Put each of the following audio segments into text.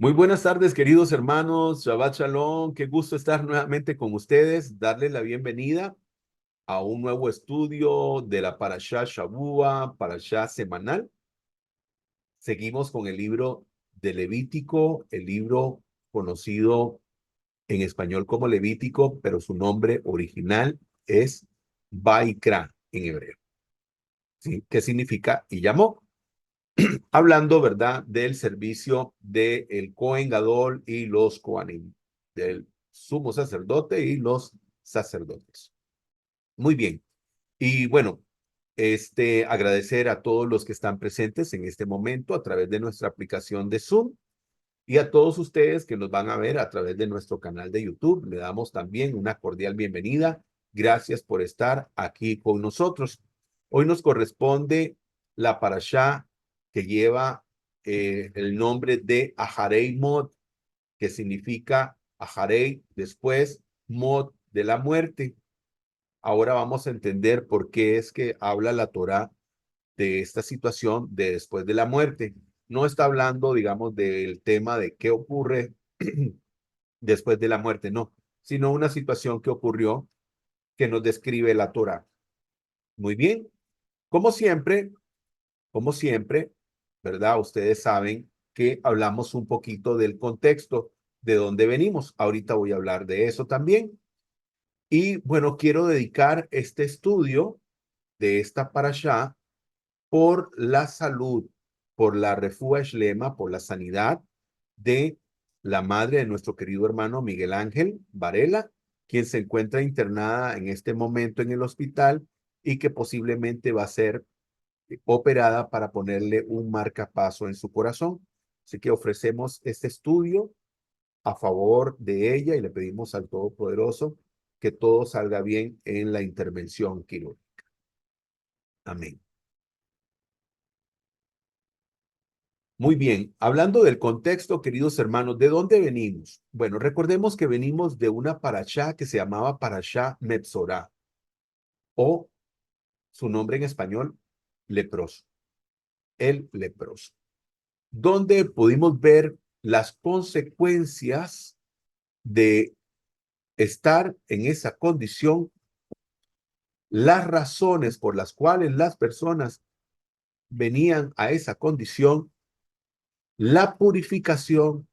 Muy buenas tardes, queridos hermanos. Shabbat Shalom. Qué gusto estar nuevamente con ustedes. Darles la bienvenida a un nuevo estudio de la Parashá Shavua, Parashá semanal. Seguimos con el libro de Levítico, el libro conocido en español como Levítico, pero su nombre original es Vaikra en hebreo. ¿Sí? ¿Qué significa? Y llamó. Hablando, ¿verdad?, del servicio del Cohen Gadol y los Kohanim, del sumo sacerdote y los sacerdotes. Muy bien. Y bueno, agradecer a todos los que están presentes en este momento a través de nuestra aplicación de Zoom y a todos ustedes que nos van a ver a través de nuestro canal de YouTube. Le damos también una cordial bienvenida. Gracias por estar aquí con nosotros. Hoy nos corresponde la parashá que lleva el nombre de Aharei Mod, que significa Aharei, después, Mod de la muerte. Ahora vamos a entender por qué es que habla la Torá de esta situación de después de la muerte. No está hablando, digamos, del tema de qué ocurre después de la muerte, no, sino una situación que ocurrió que nos describe la Torá. Muy bien, como siempre, como siempre, ¿verdad? Ustedes saben que hablamos un poquito del contexto de dónde venimos. Ahorita voy a hablar de eso también. Y bueno, quiero dedicar este estudio de esta parashá por la salud, por la refúa shlema, por la sanidad de la madre de nuestro querido hermano Miguel Ángel Varela, quien se encuentra internada en este momento en el hospital y que posiblemente va a ser operada para ponerle un marcapaso en su corazón. Así que ofrecemos este estudio a favor de ella y le pedimos al Todopoderoso que todo salga bien en la intervención quirúrgica. Amén. Muy bien, hablando del contexto, queridos hermanos, ¿de dónde venimos? Bueno, recordemos que venimos de una parashá que se llamaba Parashá Metzorá, o su nombre en español, leproso, el leproso, donde pudimos ver las consecuencias de estar en esa condición, las razones por las cuales las personas venían a esa condición, la purificación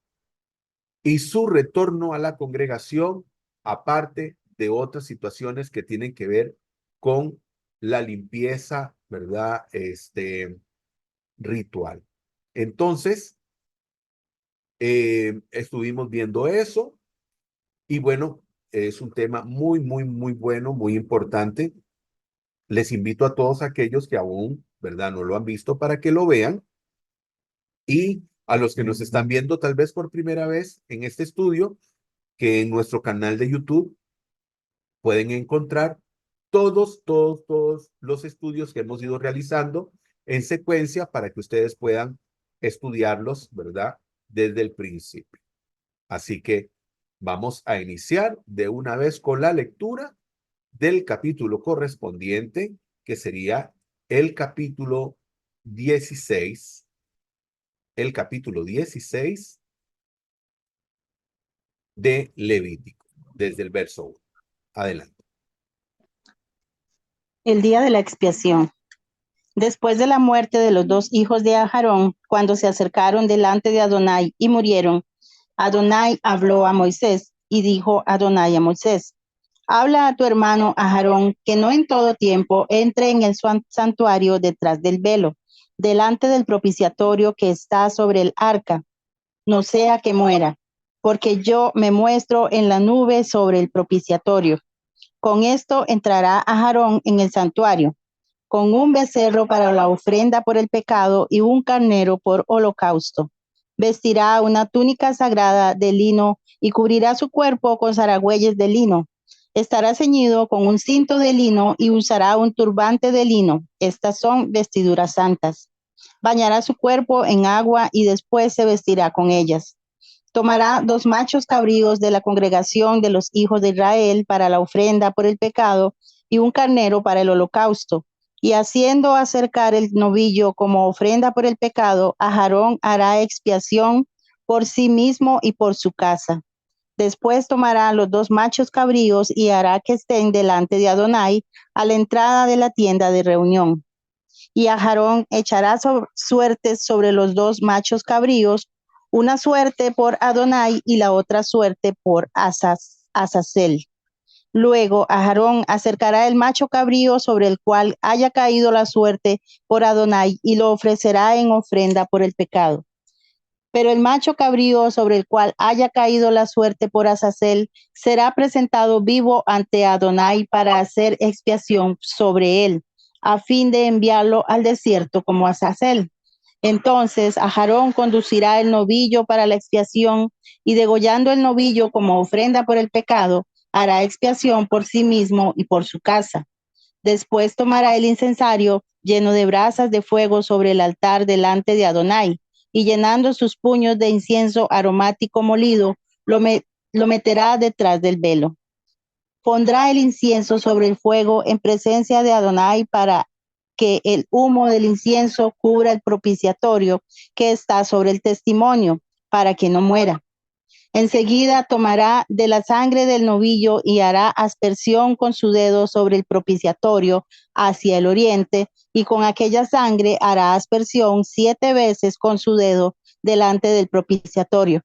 y su retorno a la congregación, aparte de otras situaciones que tienen que ver con la limpieza, ¿verdad? Ritual. Entonces, estuvimos viendo eso y bueno, es un tema muy, muy, muy bueno, muy importante. Les invito a todos aquellos que aún, ¿verdad?, no lo han visto para que lo vean y a los que nos están viendo tal vez por primera vez en este estudio, que en nuestro canal de YouTube pueden encontrar todos los estudios que hemos ido realizando en secuencia para que ustedes puedan estudiarlos, ¿verdad? Desde el principio. Así que vamos a iniciar de una vez con la lectura del capítulo correspondiente, que sería el capítulo 16, el capítulo 16 de Levítico, desde el verso 1. Adelante. El día de la expiación. Después de la muerte de los dos hijos de Aarón, cuando se acercaron delante de Adonai y murieron, Adonai habló a Moisés y dijo Adonai a Moisés: habla a tu hermano Aarón que no en todo tiempo entre en el santuario detrás del velo, delante del propiciatorio que está sobre el arca, no sea que muera, porque yo me muestro en la nube sobre el propiciatorio. Con esto entrará Aarón en el santuario, con un becerro para la ofrenda por el pecado y un carnero por holocausto. Vestirá una túnica sagrada de lino y cubrirá su cuerpo con zaragüeyes de lino. Estará ceñido con un cinto de lino y usará un turbante de lino. Estas son vestiduras santas. Bañará su cuerpo en agua y después se vestirá con ellas. Tomará 2 machos cabríos de la congregación de los hijos de Israel para la ofrenda por el pecado y un carnero para el holocausto. Y haciendo acercar el novillo como ofrenda por el pecado, Aarón hará expiación por sí mismo y por su casa. Después tomará los dos machos cabríos y hará que estén delante de Adonai a la entrada de la tienda de reunión. Y Aarón echará suertes sobre los dos machos cabríos, una suerte por Adonai y la otra suerte por Azazel. Luego Aarón acercará el macho cabrío sobre el cual haya caído la suerte por Adonai y lo ofrecerá en ofrenda por el pecado. Pero el macho cabrío sobre el cual haya caído la suerte por Azazel será presentado vivo ante Adonai para hacer expiación sobre él, a fin de enviarlo al desierto como Azazel. Entonces Aarón conducirá el novillo para la expiación y degollando el novillo como ofrenda por el pecado, hará expiación por sí mismo y por su casa. Después tomará el incensario lleno de brasas de fuego sobre el altar delante de Adonai, y llenando sus puños de incienso aromático molido, lo meterá detrás del velo. Pondrá el incienso sobre el fuego en presencia de Adonai para que el humo del incienso cubra el propiciatorio que está sobre el testimonio, para que no muera. Enseguida tomará de la sangre del novillo y hará aspersión con su dedo sobre el propiciatorio hacia el oriente, y con aquella sangre hará aspersión 7 veces con su dedo delante del propiciatorio.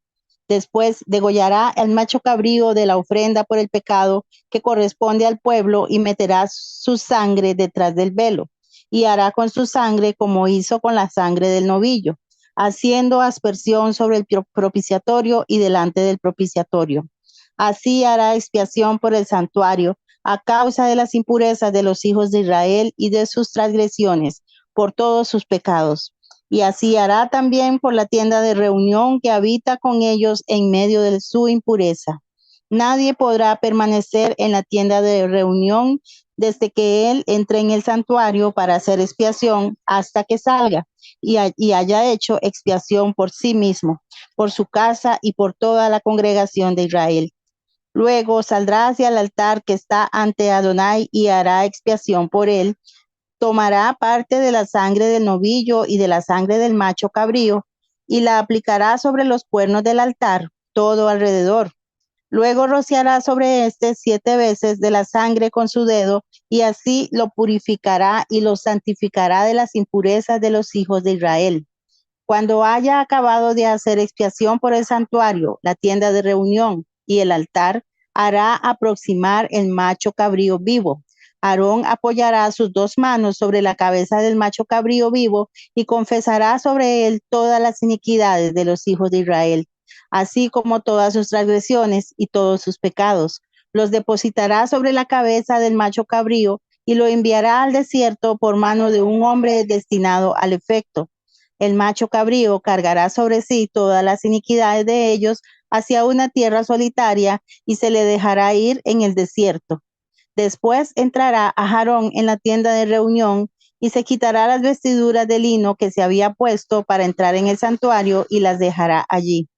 Después degollará el macho cabrío de la ofrenda por el pecado que corresponde al pueblo y meterá su sangre detrás del velo, y hará con su sangre como hizo con la sangre del novillo, haciendo aspersión sobre el propiciatorio y delante del propiciatorio. Así hará expiación por el santuario a causa de las impurezas de los hijos de Israel y de sus transgresiones, por todos sus pecados. Y así hará también por la tienda de reunión que habita con ellos en medio de su impureza. Nadie podrá permanecer en la tienda de reunión desde que él entre en el santuario para hacer expiación hasta que salga y haya hecho expiación por sí mismo, por su casa y por toda la congregación de Israel. Luego saldrá hacia el altar que está ante Adonai y hará expiación por él. Tomará parte de la sangre del novillo y de la sangre del macho cabrío y la aplicará sobre los cuernos del altar, todo alrededor. Luego rociará sobre éste 7 veces de la sangre con su dedo, y así lo purificará y lo santificará de las impurezas de los hijos de Israel. Cuando haya acabado de hacer expiación por el santuario, la tienda de reunión y el altar, hará aproximar el macho cabrío vivo. Aarón apoyará sus 2 manos sobre la cabeza del macho cabrío vivo y confesará sobre él todas las iniquidades de los hijos de Israel, así como todas sus transgresiones y todos sus pecados. Los depositará sobre la cabeza del macho cabrío y lo enviará al desierto por mano de un hombre destinado al efecto. El macho cabrío cargará sobre sí todas las iniquidades de ellos hacia una tierra solitaria y se le dejará ir en el desierto. Después entrará a Aarón en la tienda de reunión y se quitará las vestiduras de lino que se había puesto para entrar en el santuario y las dejará allí.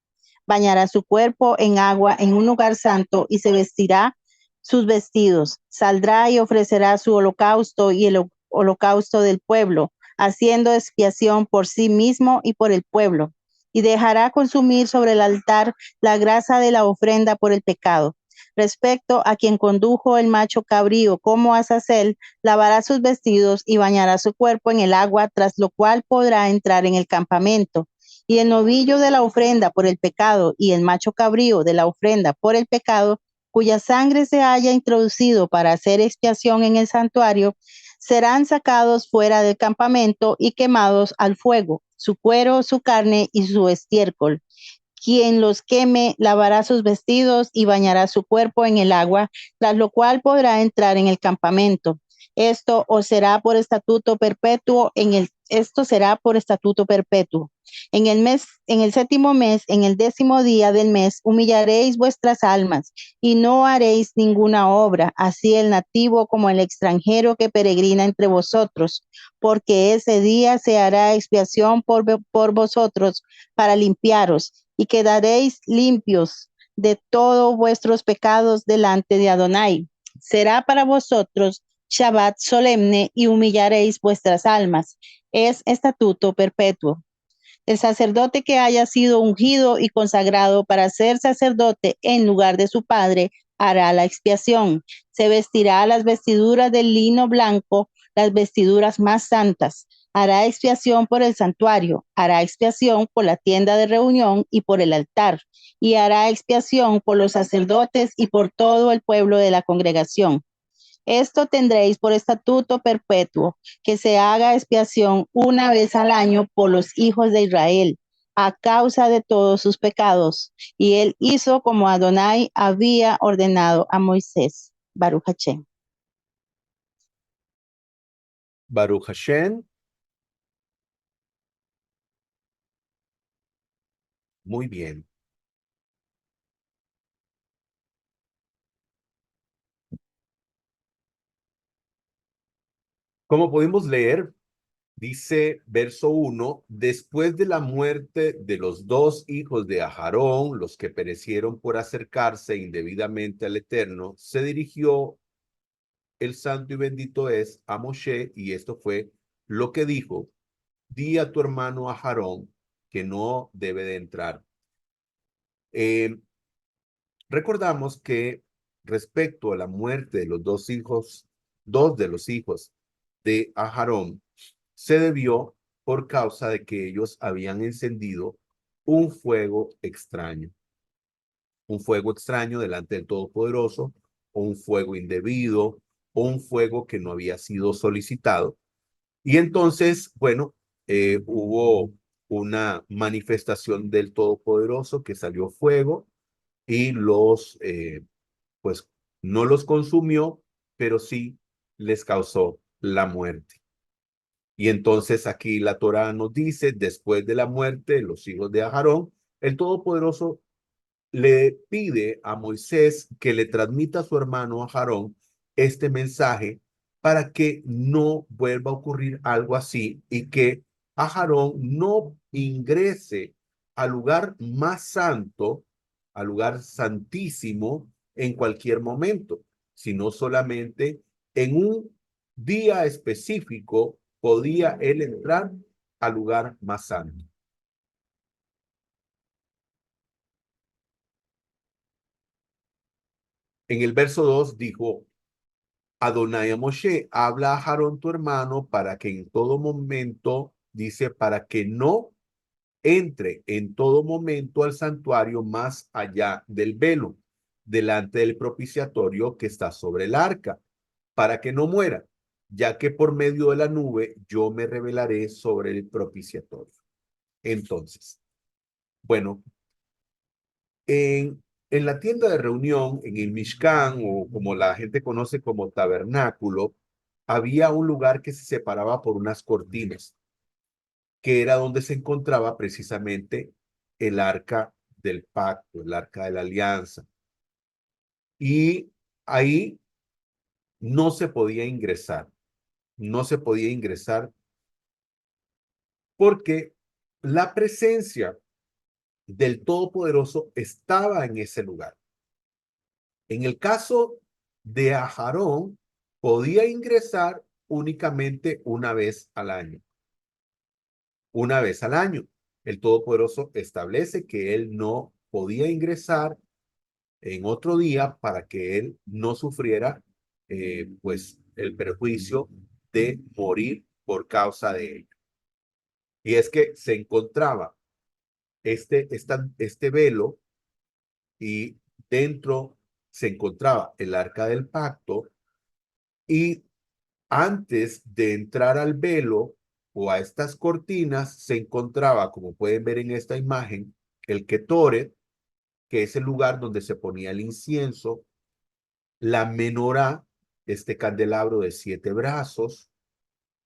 Bañará su cuerpo en agua en un lugar santo y se vestirá sus vestidos. Saldrá y ofrecerá su holocausto y el holocausto del pueblo, haciendo expiación por sí mismo y por el pueblo. Y dejará consumir sobre el altar la grasa de la ofrenda por el pecado. Respecto a quien condujo el macho cabrío como Azazel, lavará sus vestidos y bañará su cuerpo en el agua, tras lo cual podrá entrar en el campamento. Y el novillo de la ofrenda por el pecado y el macho cabrío de la ofrenda por el pecado, cuya sangre se haya introducido para hacer expiación en el santuario, serán sacados fuera del campamento y quemados al fuego, su cuero, su carne y su estiércol. Quien los queme lavará sus vestidos y bañará su cuerpo en el agua, tras lo cual podrá entrar en el campamento. Esto será por estatuto perpetuo. En el 7º mes, en el 10º día del mes, humillaréis vuestras almas y no haréis ninguna obra, así el nativo como el extranjero que peregrina entre vosotros, porque ese día se hará expiación por vosotros para limpiaros, y quedaréis limpios de todos vuestros pecados delante de Adonai. Será para vosotros Shabbat solemne y humillaréis vuestras almas. Es estatuto perpetuo. El sacerdote que haya sido ungido y consagrado para ser sacerdote en lugar de su padre hará la expiación. Se vestirá las vestiduras de lino blanco, las vestiduras más santas. Hará expiación por el santuario, hará expiación por la tienda de reunión y por el altar, y hará expiación por los sacerdotes y por todo el pueblo de la congregación. Esto tendréis por estatuto perpetuo, que se haga expiación una vez al año por los hijos de Israel, a causa de todos sus pecados. Y él hizo como Adonai había ordenado a Moisés. Baruch Hashem. Baruch Hashem. Muy bien. Como pudimos leer, dice verso 1, después de la muerte de los dos hijos de Aharón, los que perecieron por acercarse indebidamente al Eterno, se dirigió el santo y bendito es a Moshe, y esto fue lo que dijo: di a tu hermano Aharón que no debe de entrar. Eh, Recordamos que respecto a la muerte de los dos de los hijos de Aharón, se debió por causa de que ellos habían encendido un fuego extraño delante del Todopoderoso, o un fuego indebido, o un fuego que no había sido solicitado. Y entonces, bueno, hubo una manifestación del Todopoderoso que salió fuego y pues no los consumió, pero sí les causó la muerte. Y entonces aquí la Torá nos dice, después de la muerte de los hijos de Aarón, el Todopoderoso le pide a Moisés que le transmita a su hermano Aarón este mensaje para que no vuelva a ocurrir algo así y que Aarón no ingrese al lugar más santo, al lugar santísimo en cualquier momento, sino solamente en un día específico podía él entrar al lugar más santo. En el verso 2 dijo Adonai a Moshe, habla a Aarón tu hermano para que en todo momento, dice, para que no entre en todo momento al santuario más allá del velo, delante del propiciatorio que está sobre el arca, para que no muera, ya que por medio de la nube yo me revelaré sobre el propiciatorio. Entonces, bueno, en la tienda de reunión, en el Mishkan, o como la gente conoce como tabernáculo, había un lugar que se separaba por unas cortinas, que era donde se encontraba precisamente el arca del pacto, el arca de la alianza. Y ahí no se podía ingresar, no se podía ingresar porque la presencia del Todopoderoso estaba en ese lugar. En el caso de Aarón, podía ingresar únicamente una vez al año. Una vez al año. El Todopoderoso establece que él no podía ingresar en otro día para que él no sufriera pues el perjuicio de morir por causa de ello. Y es que se encontraba este velo y dentro se encontraba el arca del pacto, y antes de entrar al velo o a estas cortinas se encontraba, como pueden ver en esta imagen, el Ketoret, que es el lugar donde se ponía el incienso, la menorá, este candelabro de 7 brazos,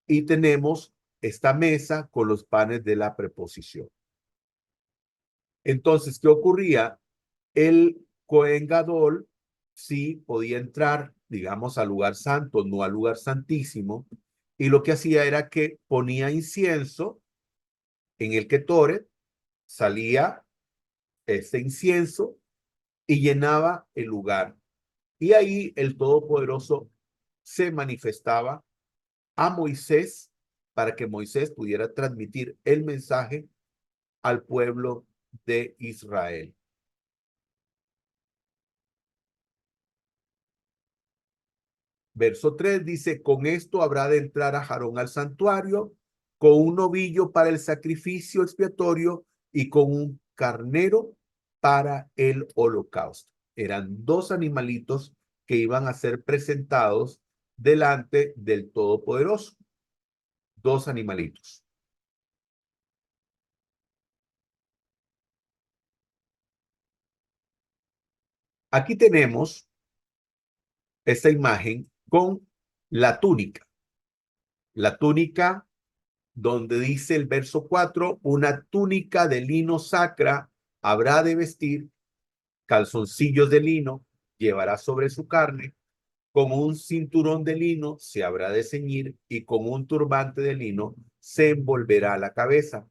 y tenemos esta mesa con los panes de la preposición. Entonces, ¿qué ocurría? El Cohen Gadol sí podía entrar, digamos, al lugar santo, no al lugar santísimo, y lo que hacía era que ponía incienso en el Ketoret, salía este incienso y llenaba el lugar. Y ahí el Todopoderoso se manifestaba a Moisés para que Moisés pudiera transmitir el mensaje al pueblo de Israel. Verso 3 dice, con esto habrá de entrar a Aarón al santuario con un novillo para el sacrificio expiatorio y con un carnero para el holocausto. Eran dos animalitos que iban a ser presentados delante del Todopoderoso. Dos animalitos. Aquí tenemos esta imagen con la túnica. La túnica donde dice el verso 4, una túnica de lino sacra habrá de vestir, calzoncillos de lino llevará sobre su carne, con un cinturón de lino se habrá de ceñir y con un turbante de lino se envolverá la cabeza.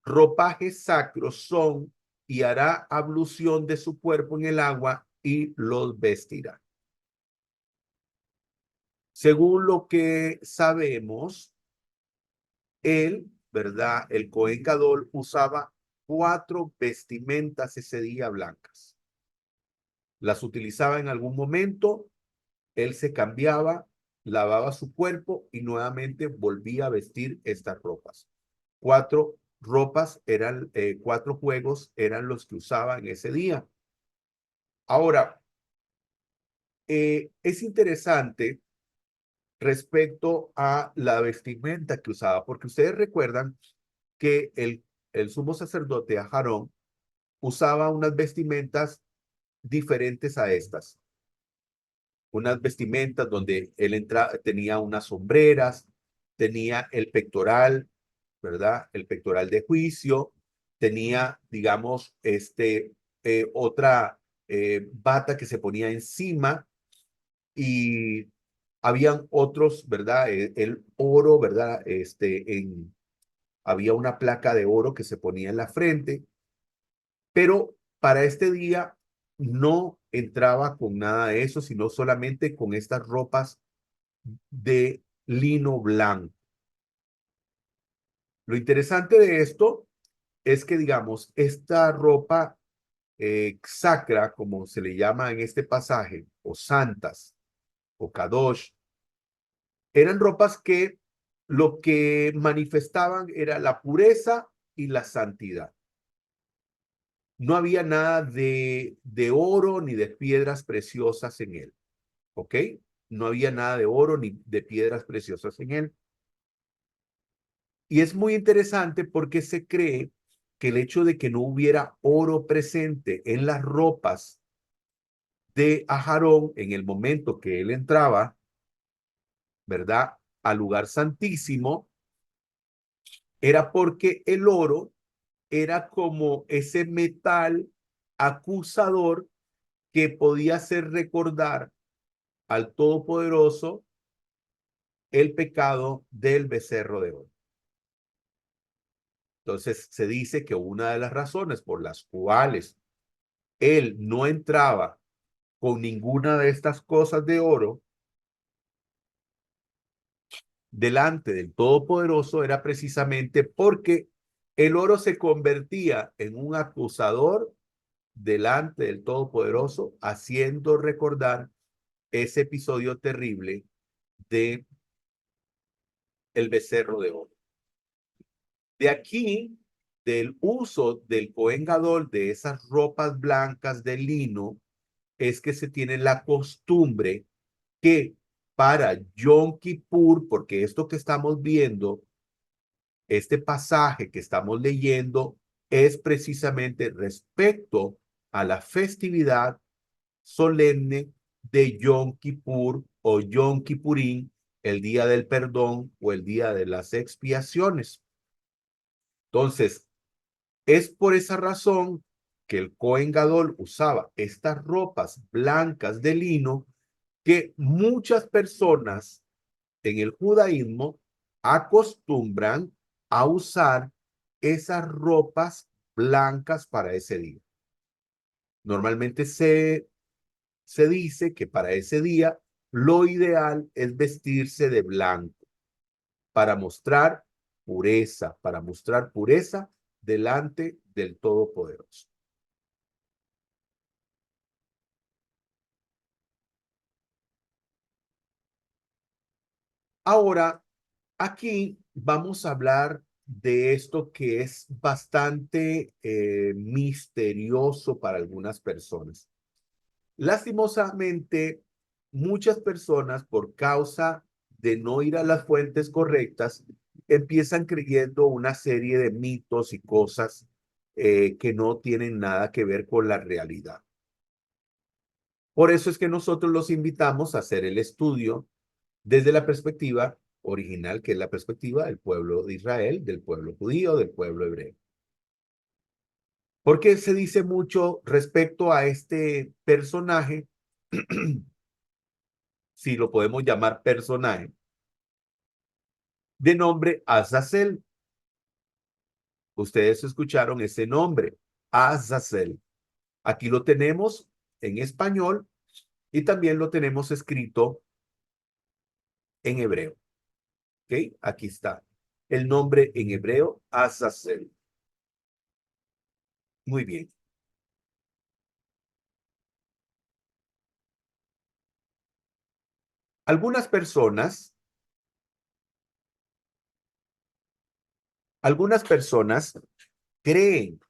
Ropajes sacros son y hará ablución de su cuerpo en el agua y los vestirá. Según lo que sabemos, él, ¿verdad? El Cohen Gadol usaba 4 vestimentas ese día blancas. Las utilizaba en algún momento, él se cambiaba, lavaba su cuerpo y nuevamente volvía a vestir estas ropas. 4 ropas eran, 4 juegos eran los que usaba en ese día. Ahora, es interesante respecto a la vestimenta que usaba, porque ustedes recuerdan que el sumo sacerdote Aarón usaba unas vestimentas diferentes a estas. Unas vestimentas donde él tenía unas sombreras, tenía el pectoral, ¿verdad? El pectoral de juicio, tenía, digamos, otra bata que se ponía encima y habían otros, ¿verdad? El oro, ¿verdad? Había una placa de oro que se ponía en la frente, pero para este día no entraba con nada de eso, sino solamente con estas ropas de lino blanco. Lo interesante de esto es que, digamos, esta ropa sacra, como se le llama en este pasaje, o santas, o kadosh, eran ropas que lo que manifestaban era la pureza y la santidad. No había nada de oro ni de piedras preciosas en él, ¿ok? No había nada de oro ni de piedras preciosas en él. Y es muy interesante porque se cree que el hecho de que no hubiera oro presente en las ropas de Aarón en el momento que él entraba, ¿verdad? Al lugar santísimo, era porque el oro era como ese metal acusador que podía hacer recordar al Todopoderoso el pecado del becerro de oro. Entonces se dice que una de las razones por las cuales él no entraba con ninguna de estas cosas de oro delante del Todopoderoso era precisamente porque el oro se convertía en un acusador delante del Todopoderoso, haciendo recordar ese episodio terrible de el becerro de oro. De aquí, del uso del Cohen Gadol de esas ropas blancas de lino, es que se tiene la costumbre que para Yom Kippur, porque esto que estamos viendo, este pasaje que estamos leyendo, es precisamente respecto a la festividad solemne de Yom Kippur o Yom Kippurín, el día del perdón o el día de las expiaciones. Entonces, es por esa razón que el Cohen Gadol usaba estas ropas blancas de lino que muchas personas en el judaísmo acostumbran a usar esas ropas blancas para ese día. Normalmente se dice que para ese día lo ideal es vestirse de blanco para mostrar pureza, para mostrar pureza delante del Todopoderoso. Ahora, aquí vamos a hablar de esto que es bastante misterioso para algunas personas. Lastimosamente, muchas personas, por causa de no ir a las fuentes correctas, empiezan creyendo una serie de mitos y cosas que no tienen nada que ver con la realidad. Por eso es que nosotros los invitamos a hacer el estudio desde la perspectiva original, que es la perspectiva del pueblo de Israel, del pueblo judío, del pueblo hebreo. Porque se dice mucho respecto a este personaje, si lo podemos llamar personaje, de nombre Azazel. Ustedes escucharon ese nombre, Azazel. Aquí lo tenemos en español y también lo tenemos escrito en hebreo. ¿Ok? Aquí está. El nombre en hebreo, Azazel. Muy bien. Algunas personas creen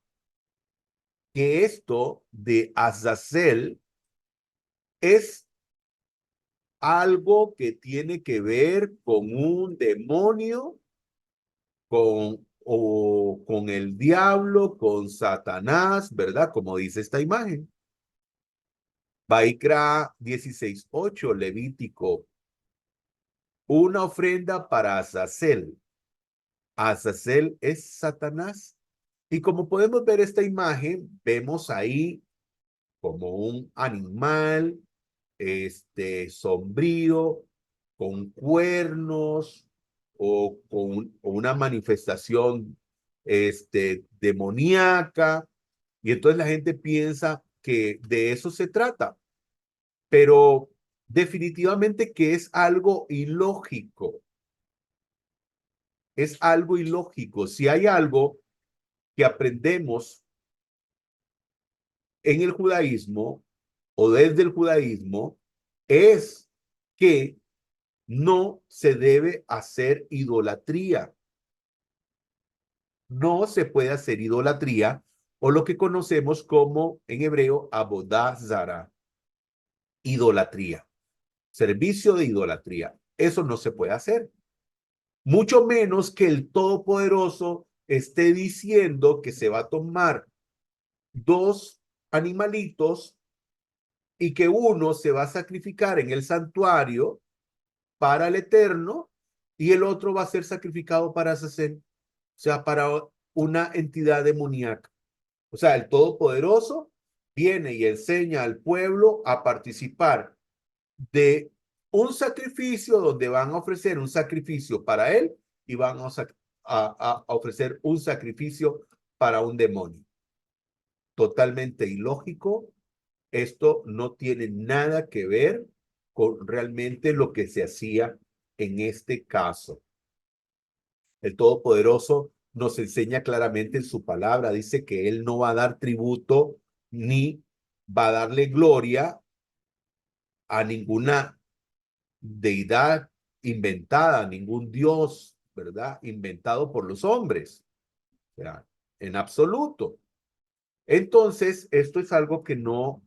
que esto de Azazel es algo que tiene que ver con un demonio, con el diablo, con Satanás, ¿verdad? Como dice esta imagen. Baikra 16:8, Levítico, una ofrenda para Azazel. Azazel es Satanás. Y como podemos ver esta imagen, vemos ahí como un animal, sombrío, con cuernos o una manifestación, demoníaca. Y entonces la gente piensa que de eso se trata, pero definitivamente que es algo ilógico. Es algo ilógico. Si hay algo que aprendemos en el judaísmo o desde el judaísmo, es que no se debe hacer idolatría. No se puede hacer idolatría o lo que conocemos como en hebreo abodá zara, idolatría, servicio de idolatría. Eso no se puede hacer. Mucho menos que el Todopoderoso esté diciendo que se va a tomar dos animalitos y que uno se va a sacrificar en el santuario para el Eterno y el otro va a ser sacrificado para Sacén, o sea, para una entidad demoníaca. O sea, el Todopoderoso viene y enseña al pueblo a participar de un sacrificio donde van a ofrecer un sacrificio para él y van a ofrecer un sacrificio para un demonio. Totalmente ilógico. Esto no tiene nada que ver con realmente lo que se hacía en este caso. El Todopoderoso nos enseña claramente en su palabra, dice que Él no va a dar tributo ni va a darle gloria a ninguna deidad inventada, ningún Dios, ¿verdad? Inventado por los hombres, o sea, en absoluto. Entonces, esto es algo que no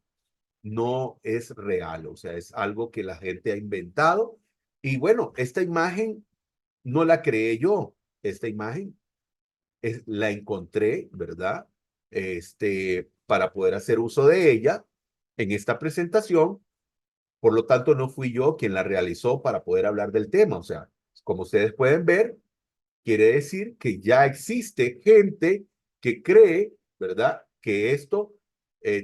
es real, o sea, es algo que la gente ha inventado. Y bueno, esta imagen no la creé yo, esta imagen la encontré, ¿verdad? Para poder hacer uso de ella en esta presentación. Por lo tanto, no fui yo quien la realizó para poder hablar del tema. O sea, como ustedes pueden ver, quiere decir que ya existe gente que cree, ¿verdad? Que esto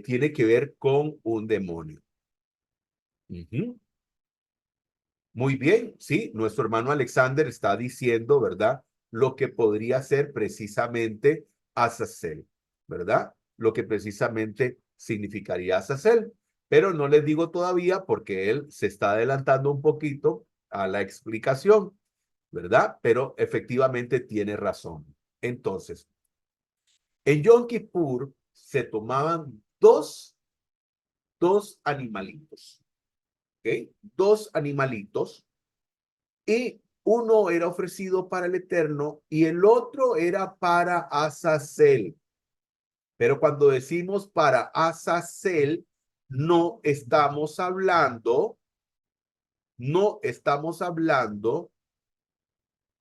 tiene que ver con un demonio. Ujú. Muy bien, sí, nuestro hermano Alexander está diciendo, ¿verdad? Lo que podría ser precisamente Azazel, ¿verdad? Lo que precisamente significaría Azazel. Pero no les digo todavía porque él se está adelantando un poquito a la explicación, ¿verdad? Pero efectivamente tiene razón. Entonces, En Yom Kippur se tomaban dos animalitos, ¿ok? Dos animalitos, y uno era ofrecido para el Eterno y el otro era para Azazel. Pero cuando decimos para Azazel, no estamos hablando, no estamos hablando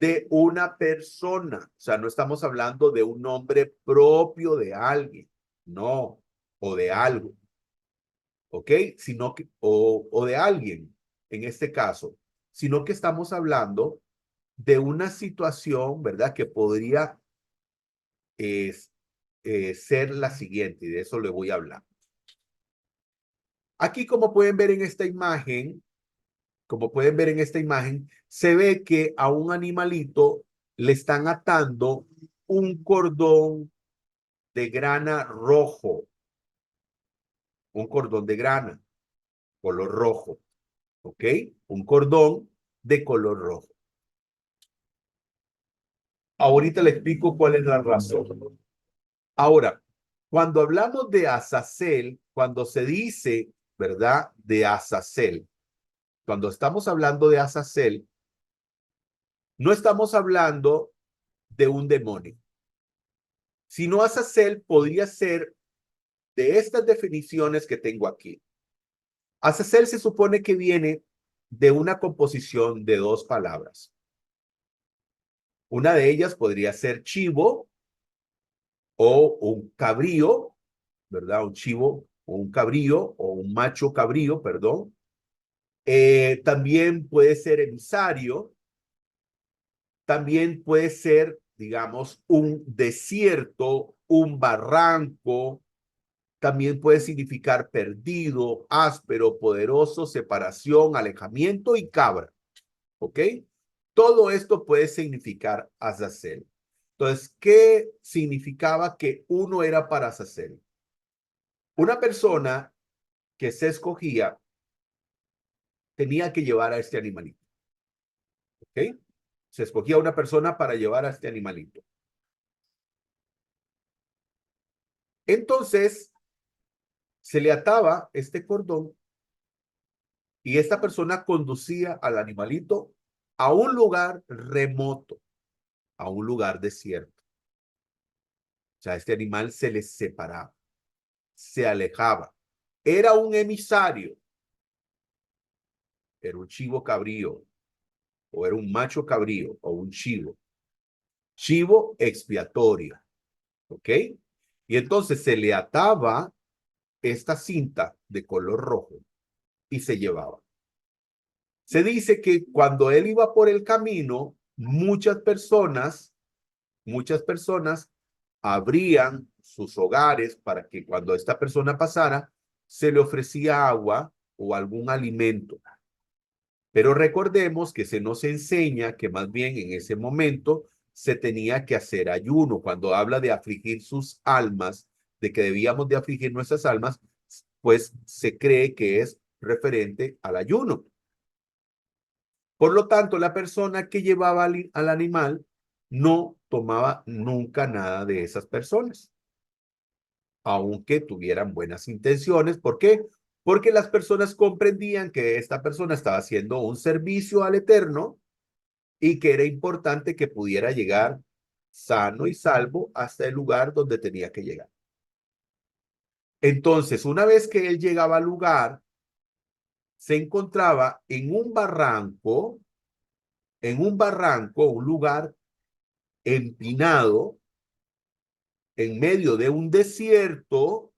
de una persona, o sea, no estamos hablando de un nombre propio de alguien, no, o de algo, ¿ok? Sino que, o de alguien, en este caso, sino que estamos hablando de una situación, ¿verdad? Que podría es, ser la siguiente, y de eso le voy a hablar. Aquí, como pueden ver en esta imagen, se ve que a un animalito le están atando un cordón de grana rojo, un cordón de grana, color rojo, ¿ok? Un cordón de color rojo. Ahorita le explico cuál es la razón. Ahora, cuando hablamos de Azazel, cuando se dice, ¿verdad? De Azazel, cuando estamos hablando de Azazel, no estamos hablando de un demonio, sino Azazel podría ser de estas definiciones que tengo aquí. Azazel se supone que viene de una composición de dos palabras. Una de ellas podría ser chivo o un cabrío, ¿verdad? Un chivo o un cabrío o un macho cabrío, perdón. También puede ser emisario, también puede ser, digamos, un desierto, un barranco, también puede significar perdido, áspero, poderoso, separación, alejamiento y cabra, ¿ok? Todo esto puede significar Azazel. Entonces, ¿qué significaba que uno era para Azazel? Una persona que se escogía tenía que llevar a este animalito, ¿ok? Se escogía una persona para llevar a este animalito. Entonces, se le ataba este cordón y esta persona conducía al animalito a un lugar remoto, a un lugar desierto. O sea, este animal se les separaba, se alejaba. Era un emisario, era un chivo cabrío, o era un macho cabrío, o un chivo. Chivo expiatorio, ¿ok? Y entonces se le ataba esta cinta de color rojo y se llevaba. Se dice que cuando él iba por el camino, muchas personas abrían sus hogares para que cuando esta persona pasara, se le ofrecía agua o algún alimento. Pero recordemos que se nos enseña que más bien en ese momento se tenía que hacer ayuno. Cuando habla de afligir sus almas, de que debíamos de afligir nuestras almas, pues se cree que es referente al ayuno. Por lo tanto, la persona que llevaba al animal no tomaba nunca nada de esas personas, aunque tuvieran buenas intenciones. ¿Por qué? Porque las personas comprendían que esta persona estaba haciendo un servicio al Eterno y que era importante que pudiera llegar sano y salvo hasta el lugar donde tenía que llegar. Entonces, una vez que él llegaba al lugar, se encontraba un lugar empinado, en medio de un desierto,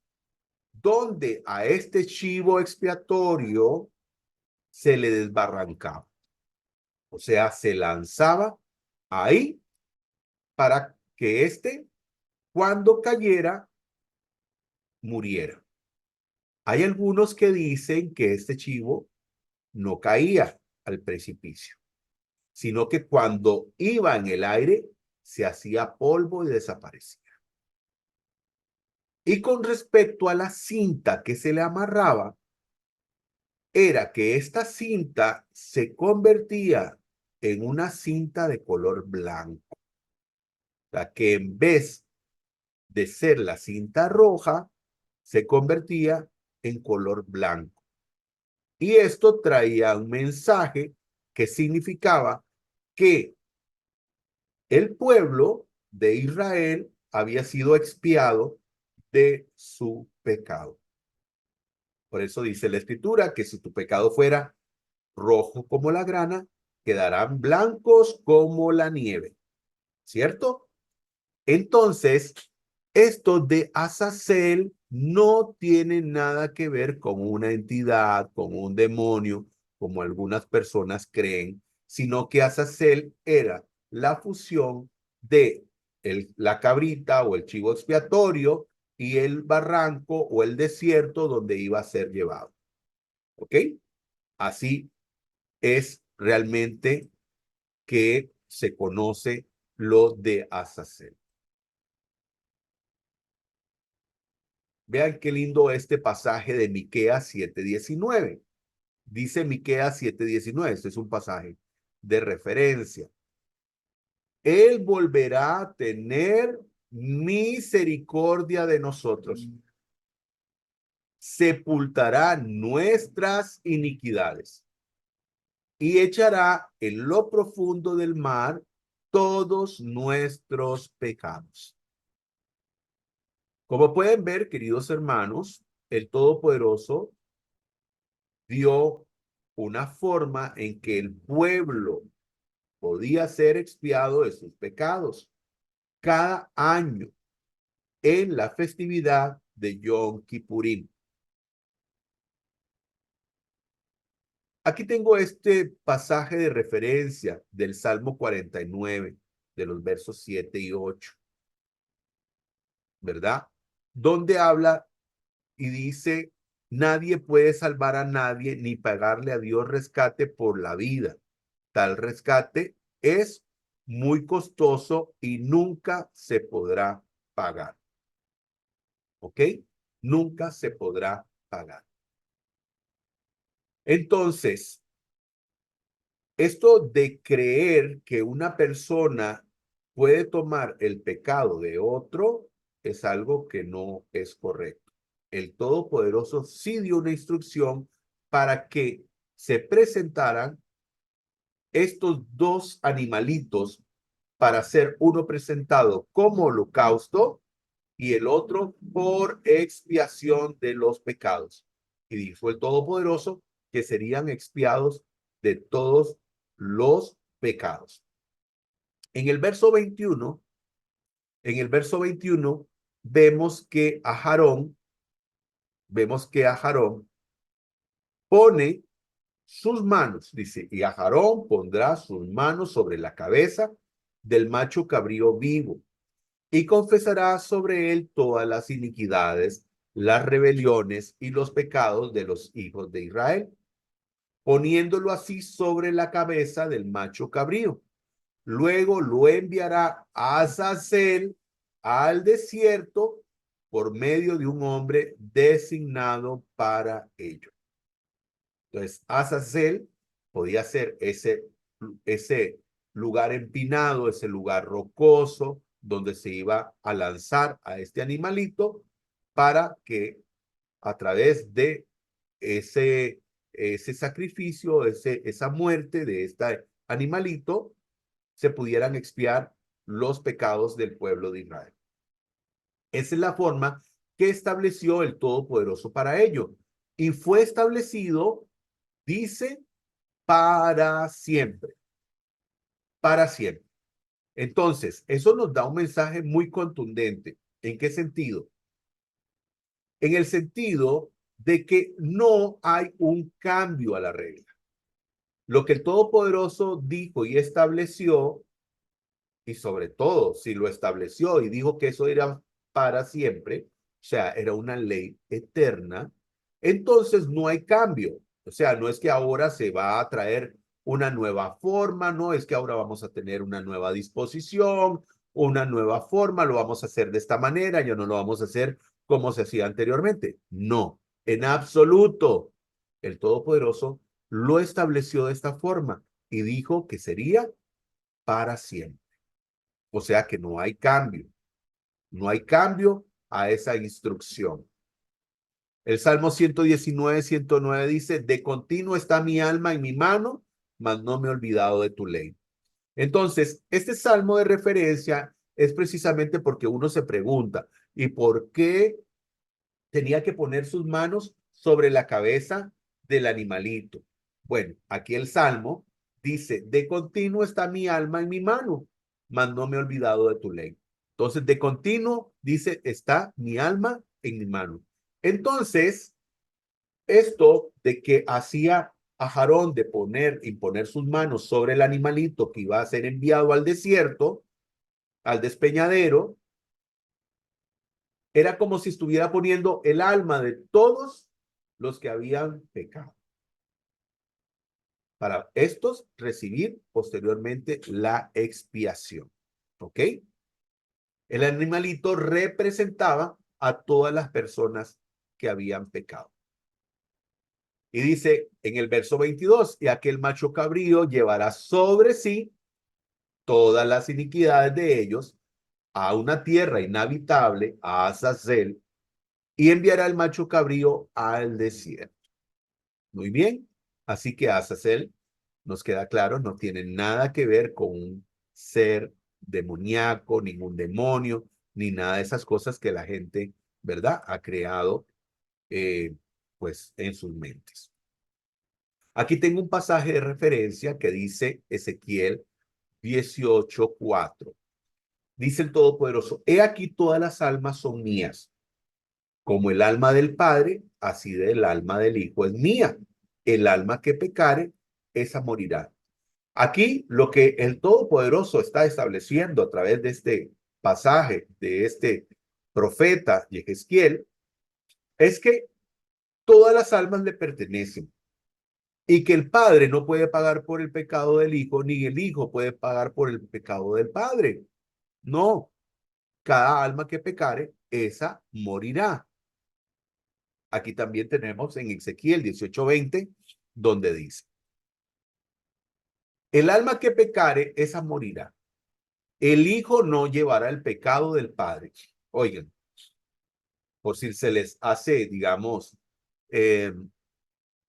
donde a este chivo expiatorio se le desbarrancaba. O sea, se lanzaba ahí para que éste, cuando cayera, muriera. Hay algunos que dicen que este chivo no caía al precipicio, sino que cuando iba en el aire se hacía polvo y desaparecía. Y con respecto a la cinta que se le amarraba, era que esta cinta se convertía en una cinta de color blanco. O sea, que en vez de ser la cinta roja, se convertía en color blanco. Y esto traía un mensaje que significaba que el pueblo de Israel había sido expiado de su pecado. Por eso dice la escritura que si tu pecado fuera rojo como la grana, quedarán blancos como la nieve, ¿cierto? Entonces, esto de Azazel no tiene nada que ver con una entidad, con un demonio, como algunas personas creen, sino que Azazel era la fusión de la cabrita o el chivo expiatorio y el barranco o el desierto donde iba a ser llevado. ¿Ok? Así es realmente que se conoce lo de Azazel. Vean qué lindo este pasaje de Miqueas 7:19. Dice Miqueas 7:19, este es un pasaje de referencia. Él volverá a tener misericordia de nosotros. Sepultará nuestras iniquidades y echará en lo profundo del mar todos nuestros pecados. Como pueden ver, queridos hermanos, el Todopoderoso dio una forma en que el pueblo podía ser expiado de sus pecados cada año en la festividad de Yom Kippurim. Aquí tengo este pasaje de referencia del Salmo 49, de los versos 7 y 8, ¿verdad? Donde habla y dice, nadie puede salvar a nadie ni pagarle a Dios rescate por la vida. Tal rescate es muy costoso y nunca se podrá pagar. ¿Ok? Nunca se podrá pagar. Entonces, esto de creer que una persona puede tomar el pecado de otro es algo que no es correcto. El Todopoderoso sí dio una instrucción para que se presentaran estos dos animalitos para ser uno presentado como holocausto y el otro por expiación de los pecados. Y dijo el Todopoderoso que serían expiados de todos los pecados. En el verso 21, vemos que a Aarón, pone sus manos, dice, y Aarón pondrá sus manos sobre la cabeza del macho cabrío vivo y confesará sobre él todas las iniquidades, las rebeliones y los pecados de los hijos de Israel, poniéndolo así sobre la cabeza del macho cabrío. Luego lo enviará a Azazel al desierto por medio de un hombre designado para ello. Entonces, Azazel podía ser ese lugar empinado, ese lugar rocoso, donde se iba a lanzar a este animalito para que a través de ese sacrificio, esa muerte de este animalito, se pudieran expiar los pecados del pueblo de Israel. Esa es la forma que estableció el Todopoderoso para ello. Y fue establecido, dice, para siempre, para siempre. Entonces, eso nos da un mensaje muy contundente. ¿En qué sentido? En el sentido de que no hay un cambio a la regla. Lo que el Todopoderoso dijo y estableció, y sobre todo si lo estableció y dijo que eso era para siempre, o sea, era una ley eterna, entonces no hay cambio. O sea, no es que ahora se va a traer una nueva forma, no es que ahora vamos a tener una nueva disposición, una nueva forma, lo vamos a hacer de esta manera, ya no lo vamos a hacer como se hacía anteriormente. No, en absoluto. El Todopoderoso lo estableció de esta forma y dijo que sería para siempre. O sea que no hay cambio. No hay cambio a esa instrucción. El Salmo 119, 109 dice, de continuo está mi alma en mi mano, mas no me he olvidado de tu ley. Entonces, este salmo de referencia es precisamente porque uno se pregunta, ¿y por qué tenía que poner sus manos sobre la cabeza del animalito? Bueno, aquí el salmo dice, de continuo está mi alma en mi mano, mas no me he olvidado de tu ley. Entonces, de continuo dice, está mi alma en mi mano. Entonces, esto de que hacía a Aarón de imponer sus manos sobre el animalito que iba a ser enviado al desierto, al despeñadero, era como si estuviera poniendo el alma de todos los que habían pecado, para estos recibir posteriormente la expiación. ¿Ok? El animalito representaba a todas las personas que habían pecado. Y dice en el verso 22, y aquel macho cabrío llevará sobre sí todas las iniquidades de ellos a una tierra inhabitable, a Azazel, y enviará al macho cabrío al desierto. Muy bien, así que Azazel, nos queda claro, no tiene nada que ver con un ser demoníaco, ningún demonio, ni nada de esas cosas que la gente, ¿verdad?, ha creado, pues, en sus mentes. Aquí tengo un pasaje de referencia que dice Ezequiel 18:4. Dice el Todopoderoso, he aquí todas las almas son mías, como el alma del Padre, así del alma del Hijo es mía. El alma que pecare, esa morirá. Aquí lo que el Todopoderoso está estableciendo a través de este pasaje, de este profeta Yehezquiel, es que todas las almas le pertenecen y que el Padre no puede pagar por el pecado del Hijo, ni el Hijo puede pagar por el pecado del Padre. No, cada alma que pecare, esa morirá. Aquí también tenemos en Ezequiel 18:20, donde dice, el alma que pecare, esa morirá. El Hijo no llevará el pecado del Padre. Oigan, por si se les hace, digamos, eh,